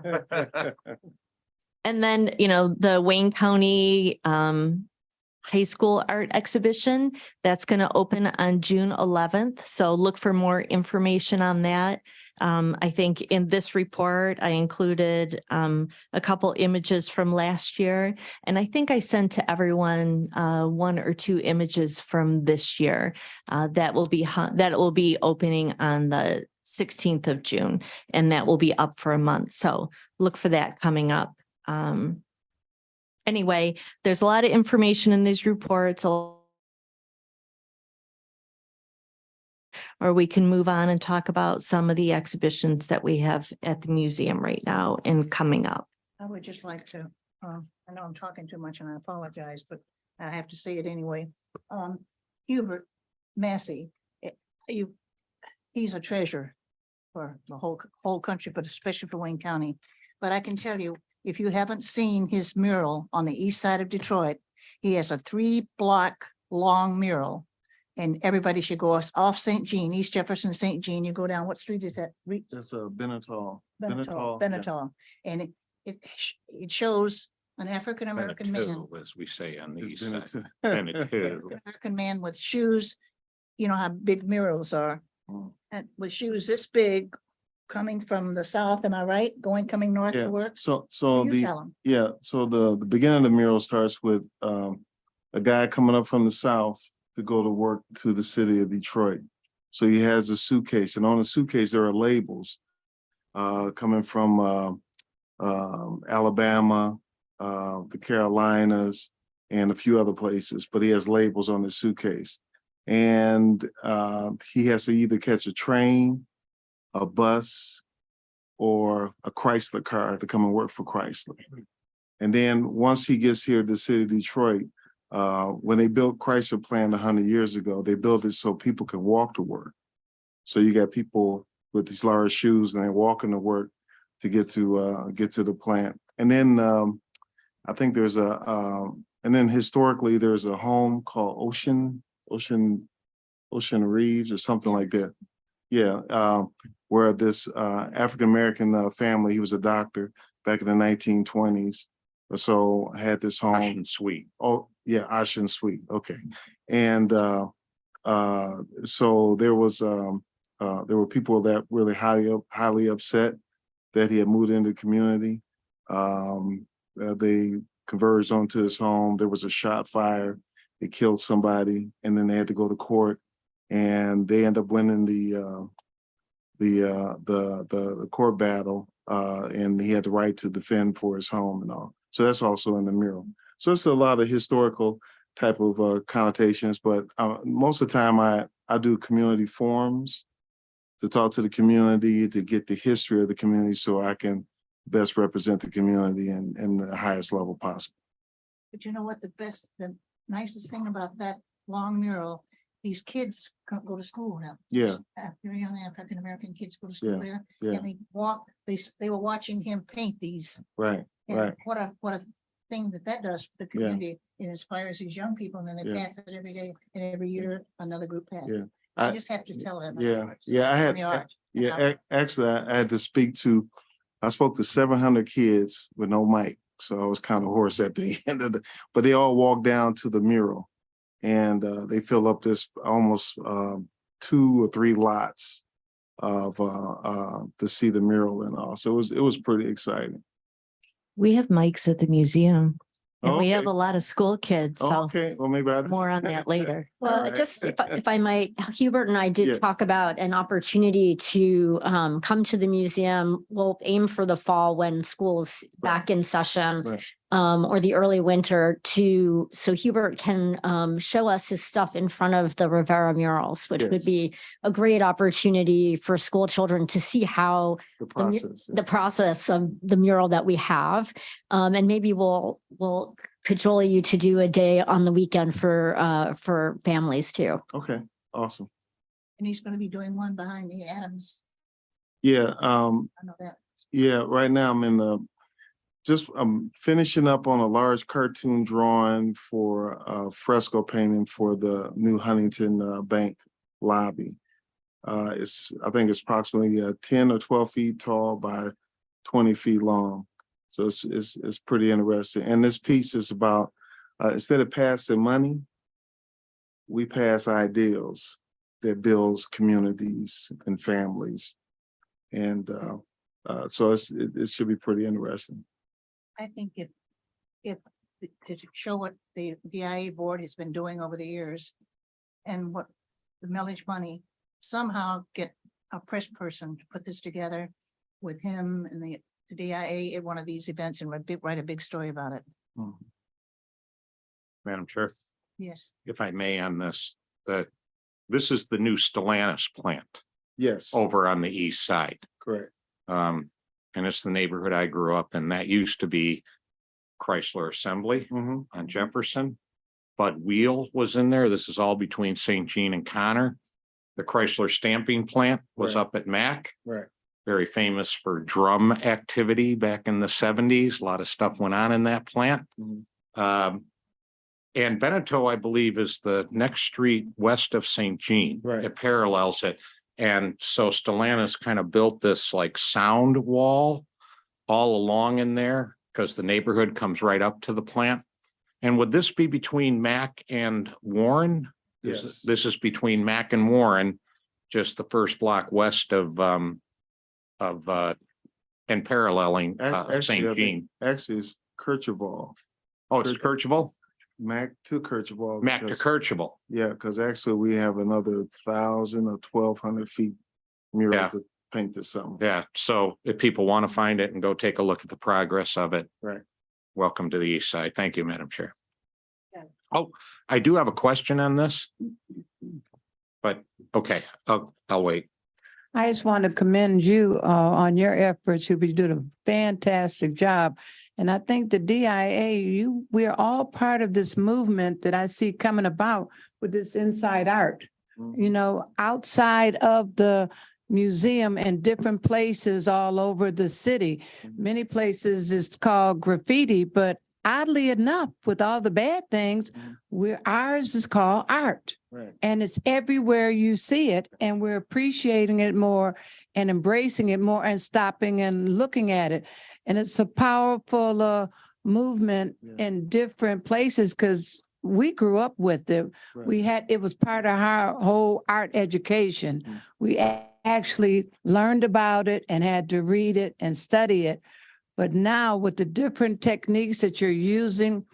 And then, the Wayne County High School Art Exhibition, that's going to open on June 11th. So look for more information on that. I think in this report, I included a couple images from last year, and I think I sent to everyone 1 or 2 images from this year that will be opening on the 16th of June, and that will be up for a month. So look for that coming up. Anyway, there's a lot of information in these reports. Or we can move on and talk about some of the exhibitions that we have at the museum right now and coming up. I would just like to, I know I'm talking too much and I apologize, but I have to say it anyway. Hubert Massey, he's a treasure for the whole country, but especially for Wayne County. But I can tell you, if you haven't seen his mural on the east side of Detroit, he has a 3-block long mural. And everybody should go off St. Jean, East Jefferson, St. Jean. You go down, what street is that? That's a Benetal. Benetal. And it shows an African-American man. As we say on the It's east side. Benetal. American man with shoes, you know how big murals are. Mm. And with shoes this big, coming from the south, am I right? Coming north Yeah. to work? So You tell 'em. the beginning of the mural starts with a guy coming up from the south to go to work to the city of Detroit. So he has a suitcase, and on the suitcase there are labels coming from Alabama, the Carolinas, and a few other places, but he has labels on his suitcase. And he has to either catch a train, a bus, or a Chrysler car to come and work for Chrysler. And then once he gets here to the city of Detroit, when they built Chrysler plant 100 years ago, they built it so people can walk to work. So you got people with these large shoes and they're walking to work to get to the plant. And then I think there's and then historically there's a home called Ocean Reeves or something like that. Yeah, where this African-American family, he was a doctor back in the 1920s or so, had this home. Ashland Suite. Oh, yeah, Ashland Suite, okay. And so there were people that really highly upset that he had moved into the community. They converged onto his home. There was a shot fired. It killed somebody, and then they had to go to court, and they end up winning the court battle, and he had the right to defend for his home and all. So that's also in the mural. So it's a lot of historical type of connotations, but most of the time I do community forums to talk to the community, to get the history of the community so I can best represent the community in the highest level possible. But you know what, the nicest thing about that long mural, these kids go to school now. Yeah, Very young African-American kids go to school there, yeah, and they walk, they were watching him paint these. right, And right. what a thing that does for the Yeah. community. It inspires these young people, and then they Yeah. pass it every day, and every year another group passes. Yeah. I just have to tell them. Yeah, I had, actually, I had to I spoke to 700 kids with no mic. So I was kind of hoarse at the end of but they all walked down to the mural and they fill up this almost 2 or 3 lots of to see the mural and all. So it was pretty exciting. We have mics at the museum and we have Okay. a lot of school kids, so Okay, well, maybe I. more on that later. Well, Alright. just if I might, Hubert and I Yes. did talk about an opportunity to come to the museum. We'll aim for the fall when school's back in session. Right. Or the early winter so Hubert can show us his stuff in front of the Rivera murals, which Yes. would be a great opportunity for school children to see how The process. the process of the mural that we have. And maybe we'll cajole you to do a day on the weekend for families too. Okay, awesome. And he's gonna be doing one behind the Adams. Yeah, I know that. yeah, right now I'm finishing up on a large cartoon drawing for fresco painting for the new Huntington Bank lobby. I think it's approximately 10 or 12 feet tall by 20 feet long. So it's pretty interesting. And this piece is about instead of passing money, we pass ideals that builds communities and families. And so it should be pretty interesting. I think if to show what the DIA board has been doing over the years and what the millage money, somehow get a press person to put this together with him and the DIA at one of these events and write a big story about it. Mhm. Madam Chair, Yes. if I may on this, this is the new Stellantis plant Yes, over on the east side. correct. And it's the neighborhood I grew up in. That used to be Chrysler Assembly Mhm. on Jefferson. Bud Wheel was in there. This is all between St. Jean and Connor. The Chrysler stamping plant was Right. up at Mac, Right. very famous for drum activity back in the 70s. A lot of stuff went on in that plant. Mhm. And Beneteau, I believe, is the next street west of St. Jean. Right. It parallels it. And so Stellantis kind of built this like sound wall all along in there because the neighborhood comes right up to the plant. And would this be between Mac and Warren? Yes. This is between Mac and Warren, just the first block west of and paralleling Actually, St. I think- Jean. Actually, it's Kirchhoff. Oh, it's Kirchhoff? Mac to Kirchhoff. Mac to because- Kirchhoff. Yeah, because actually we have another 1,000 or 1,200 feet mural Yeah. to paint this summer. Yeah, so if people want to find it and go take a look at the progress of it. Right. Welcome to the east side. Thank you, Madam Chair. Oh, I do have a question on this. But, okay, I'll wait. I just want to commend you on your efforts. You've been doing a fantastic job. And I think the DIA, we are all part of this movement that I see coming about with this inside art. You know, outside of the museum and different places all over the city. Many places it's called graffiti, but oddly enough, with all the bad things, ours is called art. Right. And it's everywhere you see it, and we're appreciating it more and embracing it more and stopping and looking at it. And it's a powerful movement Yeah. in different places because we grew up with it. Right. It was part of our whole art education. Mhm. We actually learned about it and had to read it and study it. But now with the different techniques that you're using,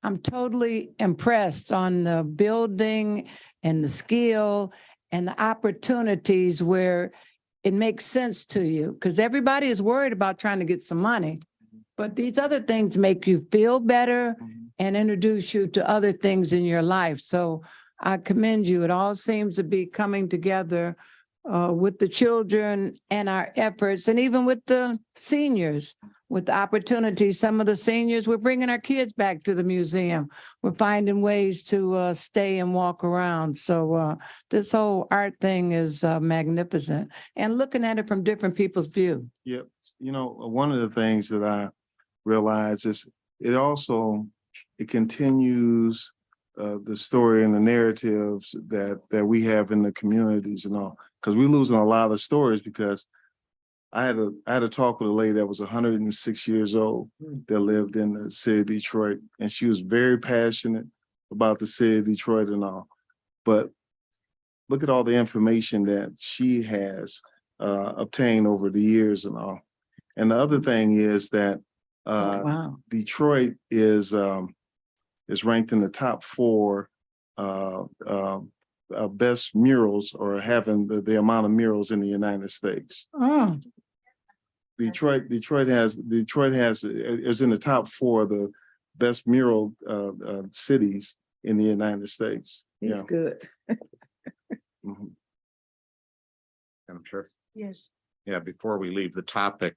I'm totally impressed on the building and the skill and the opportunities where it makes sense to you. Because everybody is worried about trying to get some money. But these other things make you feel better and introduce you to other things in your life. So I commend you. It all seems to be coming together with the children and our efforts, and even with the seniors, with the opportunities. Some of the seniors, we're bringing our kids back to the museum. We're finding ways to stay and walk around. So this whole art thing is magnificent, and looking at it from different people's view. Yep. You know, one of the things that I realize is it continues the story and the narratives that we have in the communities and all, because we're losing a lot of stories. Because I had a talk with a lady that was 106 years old that lived in the city of Detroit, and she was very passionate about the city of Detroit and all. But look at all the information that she has obtained over the years and all. And the other thing is that Wow. Detroit is ranked in the top 4 best murals, or having the amount of murals in the United States. Oh, Detroit is in the top 4 of the best mural cities in the United States. he's Yeah. good. Mhm. I'm sure. Yes. Yeah, before we leave the topic,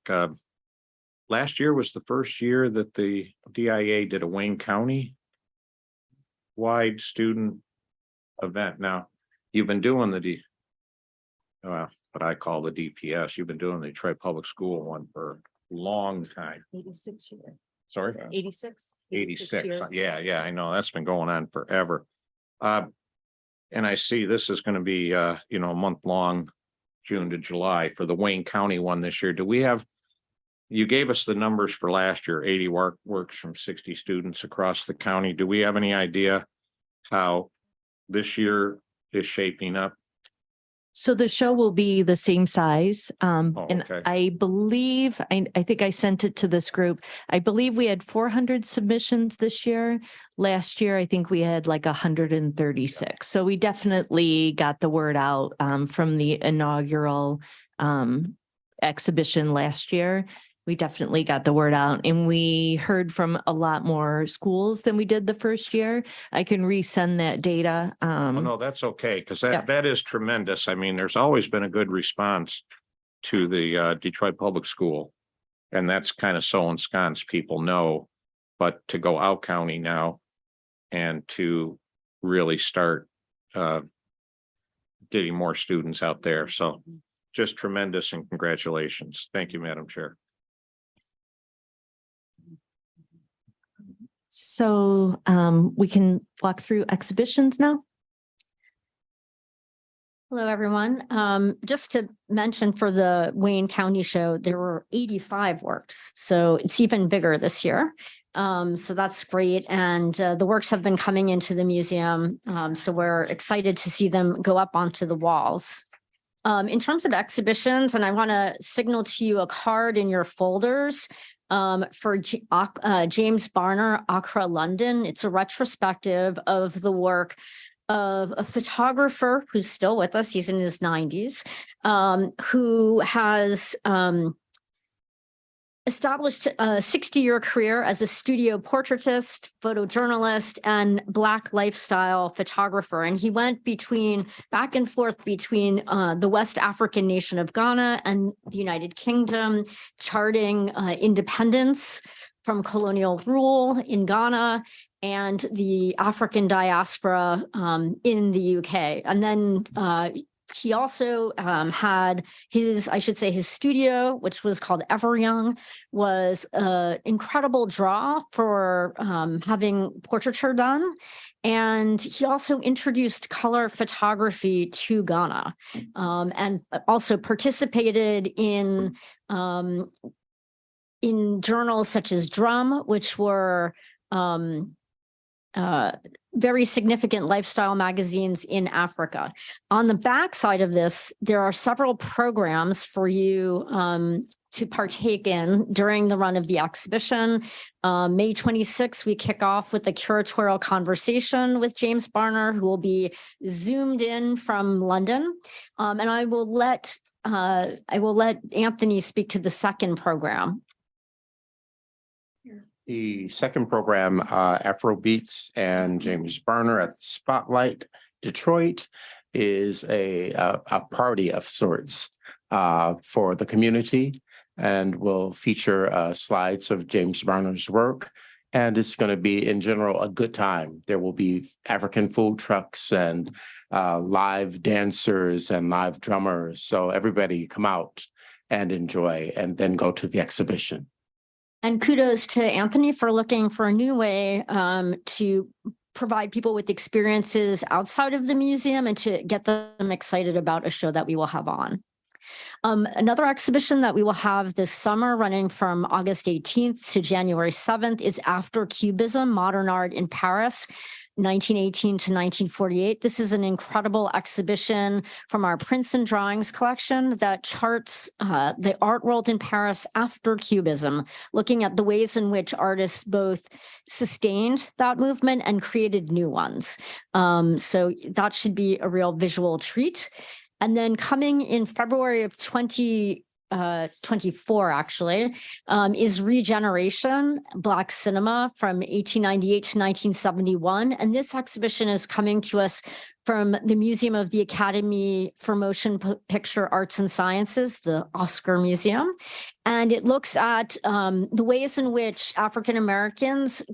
last year was the first year that the DIA did a Wayne County wide student event. Now, you've been doing what I call the DPS. You've been doing the Detroit Public School one for a long time. 86 years. Sorry? 86. 86. Yeah, I know. That's been going on forever. And I see this is going to be, a month long, June to July for the Wayne County one this year. You gave us the numbers for last year, 80 works from 60 students across the county. Do we have any idea how this year is shaping up? So the show will be the same size. And okay. I believe, I think I sent it to this group. I believe we had 400 submissions this year. Last year, I think we had like 136. So we definitely got the word out from the inaugural exhibition last year. We definitely got the word out, and we heard from a lot more schools than we did the first year. I can resend that data. Oh, no, that's okay, because yeah. that is tremendous. I mean, there's always been a good response to the Detroit Public School. And that's kind of so ensconced people know, but to go out county now and to really start getting more students out there. So just tremendous, and congratulations. Thank you, Madam Chair. So we can walk through exhibitions now. Hello, everyone. Just to mention, for the Wayne County show, there were 85 works. So it's even bigger this year. So that's great. And the works have been coming into the museum. So we're excited to see them go up onto the walls. In terms of exhibitions, and I want to signal to you a card in your folders for James Barner, Accra, London. It's a retrospective of the work of a photographer who's still with us. He's in his 90s, who has established a 60-year career as a studio portraitist, photojournalist, and Black lifestyle photographer. And he went back and forth between the West African nation of Ghana and the United Kingdom, charting independence from colonial rule in Ghana and the African diaspora in the UK. And then he also had his studio, which was called Ever Young, was an incredible draw for having portraiture done. And he also introduced color photography to Ghana, and also participated in journals such as Drum, which were very significant lifestyle magazines in Africa. On the back side of this, there are several programs for you to partake in during the run of the exhibition. May 26th, we kick off with a curatorial conversation with James Barner, who will be zoomed in from London. And I will let Anthony speak to the second program. The second program, Afrobeats and James Barner at the Spotlight Detroit, is a party of sorts for the community, and will feature slides of James Barner's work. And it's going to be, in general, a good time. There will be African food trucks and live dancers and live drummers. So everybody come out and enjoy, and then go to the exhibition. And kudos to Anthony for looking for a new way to provide people with experiences outside of the museum and to get them excited about a show that we will have on. Another exhibition that we will have this summer, running from August 18th to January 7th, is After Cubism, Modern Art in Paris, 1918 to 1948. This is an incredible exhibition from our Princeton Drawings collection that charts the art world in Paris after Cubism, looking at the ways in which artists both sustained that movement and created new ones. So that should be a real visual treat. And then coming in February of 2024, actually, is Regeneration, Black Cinema from 1898 to 1971. And this exhibition is coming to us from the Museum of the Academy for Motion Picture Arts and Sciences, the Oscar Museum. And it looks at the ways in which African Americans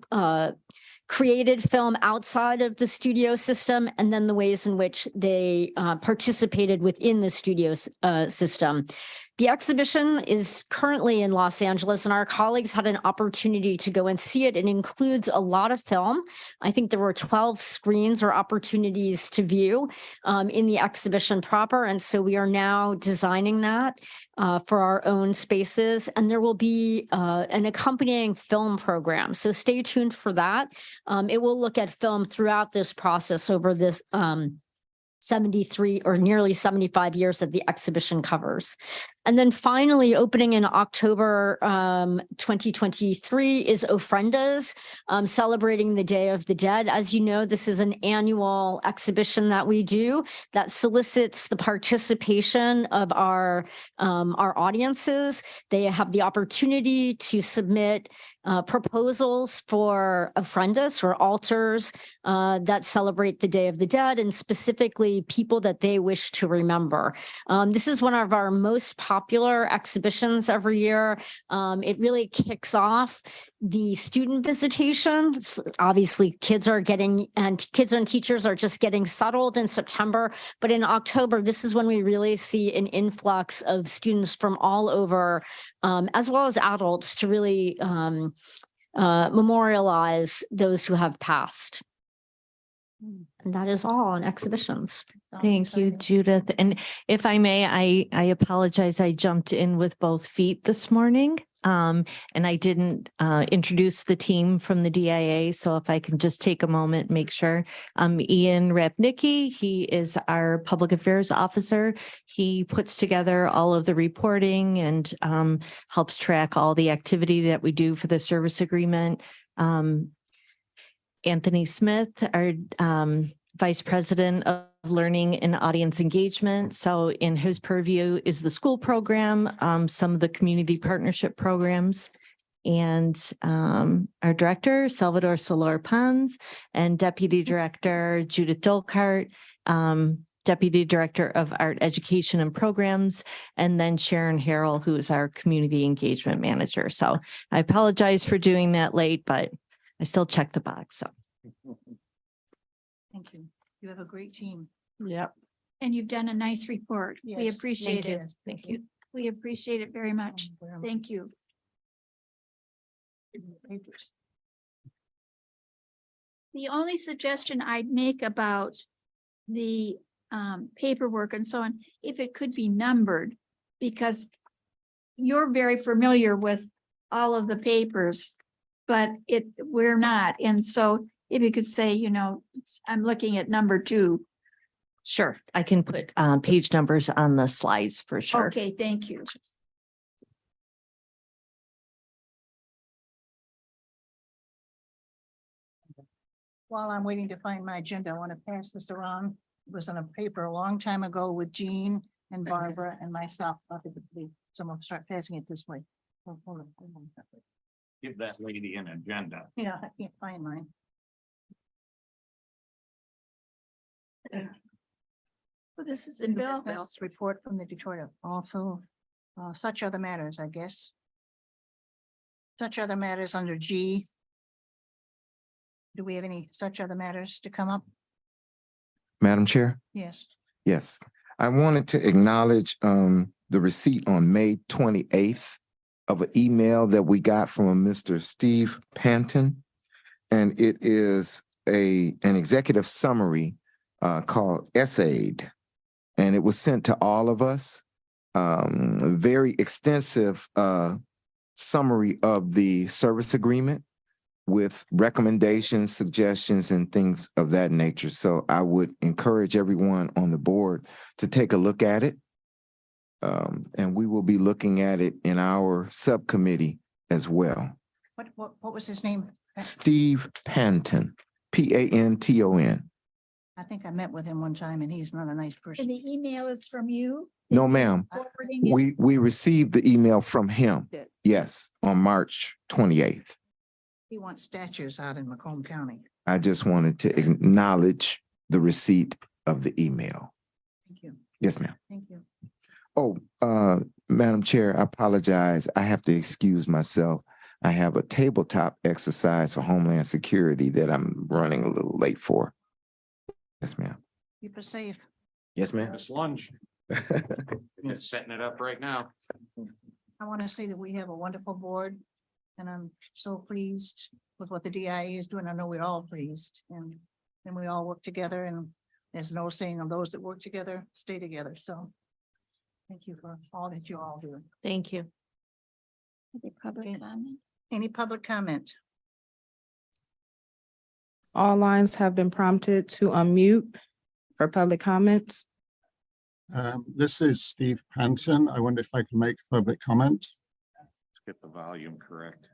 created film outside of the studio system, and then the ways in which they participated within the studio system. The exhibition is currently in Los Angeles, and our colleagues had an opportunity to go and see it. It includes a lot of film. I think there were 12 screens or opportunities to view in the exhibition proper. And so we are now designing that for our own spaces. And there will be an accompanying film program. So stay tuned for that. It will look at film throughout this process over this 73 or nearly 75 years that the exhibition covers. And then finally, opening in October 2023 is Ofrendas, celebrating the Day of the Dead. As you know, this is an annual exhibition that we do that solicits the participation of our audiences. They have the opportunity to submit proposals for ofrendas or altars that celebrate the Day of the Dead, and specifically people that they wish to remember. This is one of our most popular exhibitions every year. It really kicks off the student visitation. Obviously, kids and teachers are just getting settled in September, but in October, this is when we really see an influx of students from all over, as well as adults, to really memorialize those who have passed. And that is all on exhibitions. Thank you, Judith. And if I may, I apologize. I jumped in with both feet this morning. And I didn't introduce the team from the DIA. So if I can just take a moment, make sure. Ian Rapnicki, he is our public affairs officer. He puts together all of the reporting and helps track all the activity that we do for the service agreement. Anthony Smith, our Vice President of learning and audience engagement. So in his purview is the school program, some of the community partnership programs. And our director, Salvador Solar Pons, and Deputy Director Judith Dolkart, Deputy Director of Art Education and Programs, and then Sharon Harrell, who is our Community Engagement Manager. So I apologize for doing that late, but I still checked the box. So. Thank you. You have a great team. Yep. And you've done a nice report. We Yes, appreciate thank it. you. Thank you. We appreciate it very much. Thank you. Papers. The only suggestion I'd make about the paperwork and so on, if it could be numbered, because you're very familiar with all of the papers, but we're not. And so if you could say, you know, I'm looking at number 2. Sure, I can put page numbers on the slides for sure. Okay, thank you. While I'm waiting to find my agenda, I want to pass this around. It was on a paper a long time ago with Jean and Barbara and myself. Someone will start passing it this way. Oh, hold on. Give that lady an agenda. Yeah, I can't find mine. Well, this is in New Belleville. business report from the Detroit, also, such other matters, I guess. Such other matters under G. Do we have any such other matters to come up? Madam Chair? Yes. Yes, I wanted to acknowledge the receipt on May 28th of an email that we got from a Mr. Steve Panton. And it is an executive summary called ESSAID. And it was sent to all of us. A very extensive summary of the service agreement with recommendations, suggestions, and things of that nature. So I would encourage everyone on the board to take a look at it. And we will be looking at it in our subcommittee as well. What was his name? Steve Panton, Panton. I think I met with him one time and he's not a nice And person. the email is from you? No, ma'am. Forwarding it? We received the email from him. Yes, on March 28th. He wants statues out in Macomb County. I just wanted to acknowledge the receipt of the email. Thank you. Yes, ma'am. Thank you. Oh, Madam Chair, I apologize. I have to excuse myself. I have a tabletop exercise for Homeland Security that I'm running a little late for. Yes, ma'am. Keep us safe. Yes, ma'am. This lunch, just setting it up right now. I want to say that we have a wonderful board and I'm so pleased with what the DIA is doing. I know we're all pleased and we all work together and there's no saying of those that work together, stay together. So thank you for all that you all do. Thank you. The public Okay. comment. Any public comment? All lines have been prompted to unmute for public comments. This is Steve Panton. I wonder if I can make a public comment. Let's get the volume correct.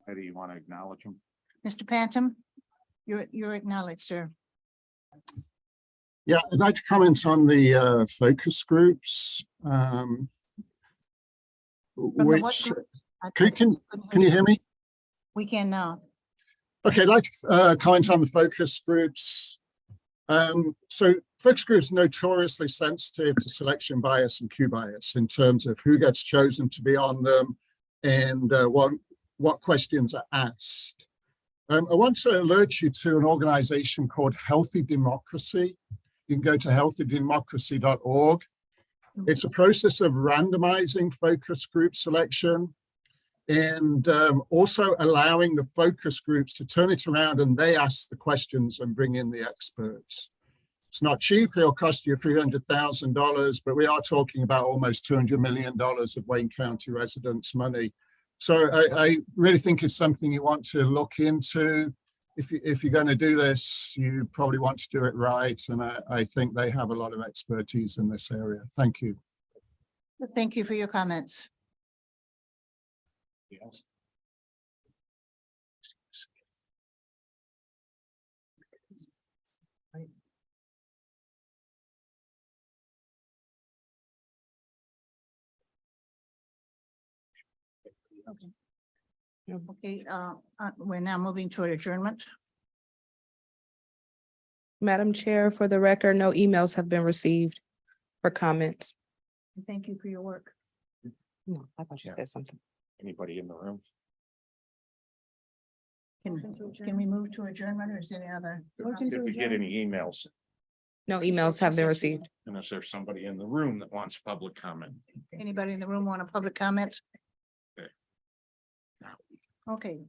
How do you want to acknowledge them? Mr. Panton, you're acknowledged, sir. Yeah, I'd like to comment on the focus groups. From the what Which, group? I can couldn't you hear hear me? We can now. Okay, I'd like to comment on the focus groups. So focus groups are notoriously sensitive to selection bias and Q bias in terms of who gets chosen to be on them and what questions are asked. I want to alert you to an organization called Healthy Democracy. You can go to healthydemocracy.org. It's a process of randomizing focus group selection and also allowing the focus groups to turn it around and they ask the questions and bring in the experts. It's not cheap, it'll cost you $300,000, but we are talking about almost $200 million of Wayne County residents' money. So I really think it's something you want to look into. If you're going to do this, you probably want to do it right. And I think they have a lot of expertise in this area. Thank you. Thank you for your comments. Yes. Okay, we're now moving toward adjournment. Madam Chair, for the record, no emails have been received for comments. Thank you for your work. No, I thought you said something. Anybody in the room? Can we move to adjournment or is there any other? Did we get any emails? No emails have been received. And is there somebody in the room that wants public comment? Anybody in the room want a public comment? Okay. Okay.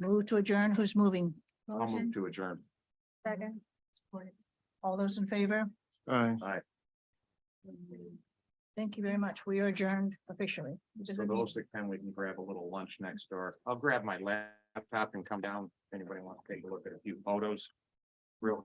Move to adjourn. Who's moving? I'll move to adjourn. Second. All those in favor? Aye. Thank you very much. We are adjourned officially. It was a For good those meeting. that can, we can grab a little lunch next door. I'll grab my laptop and come down. If anybody wants to take a look at a few photos. Real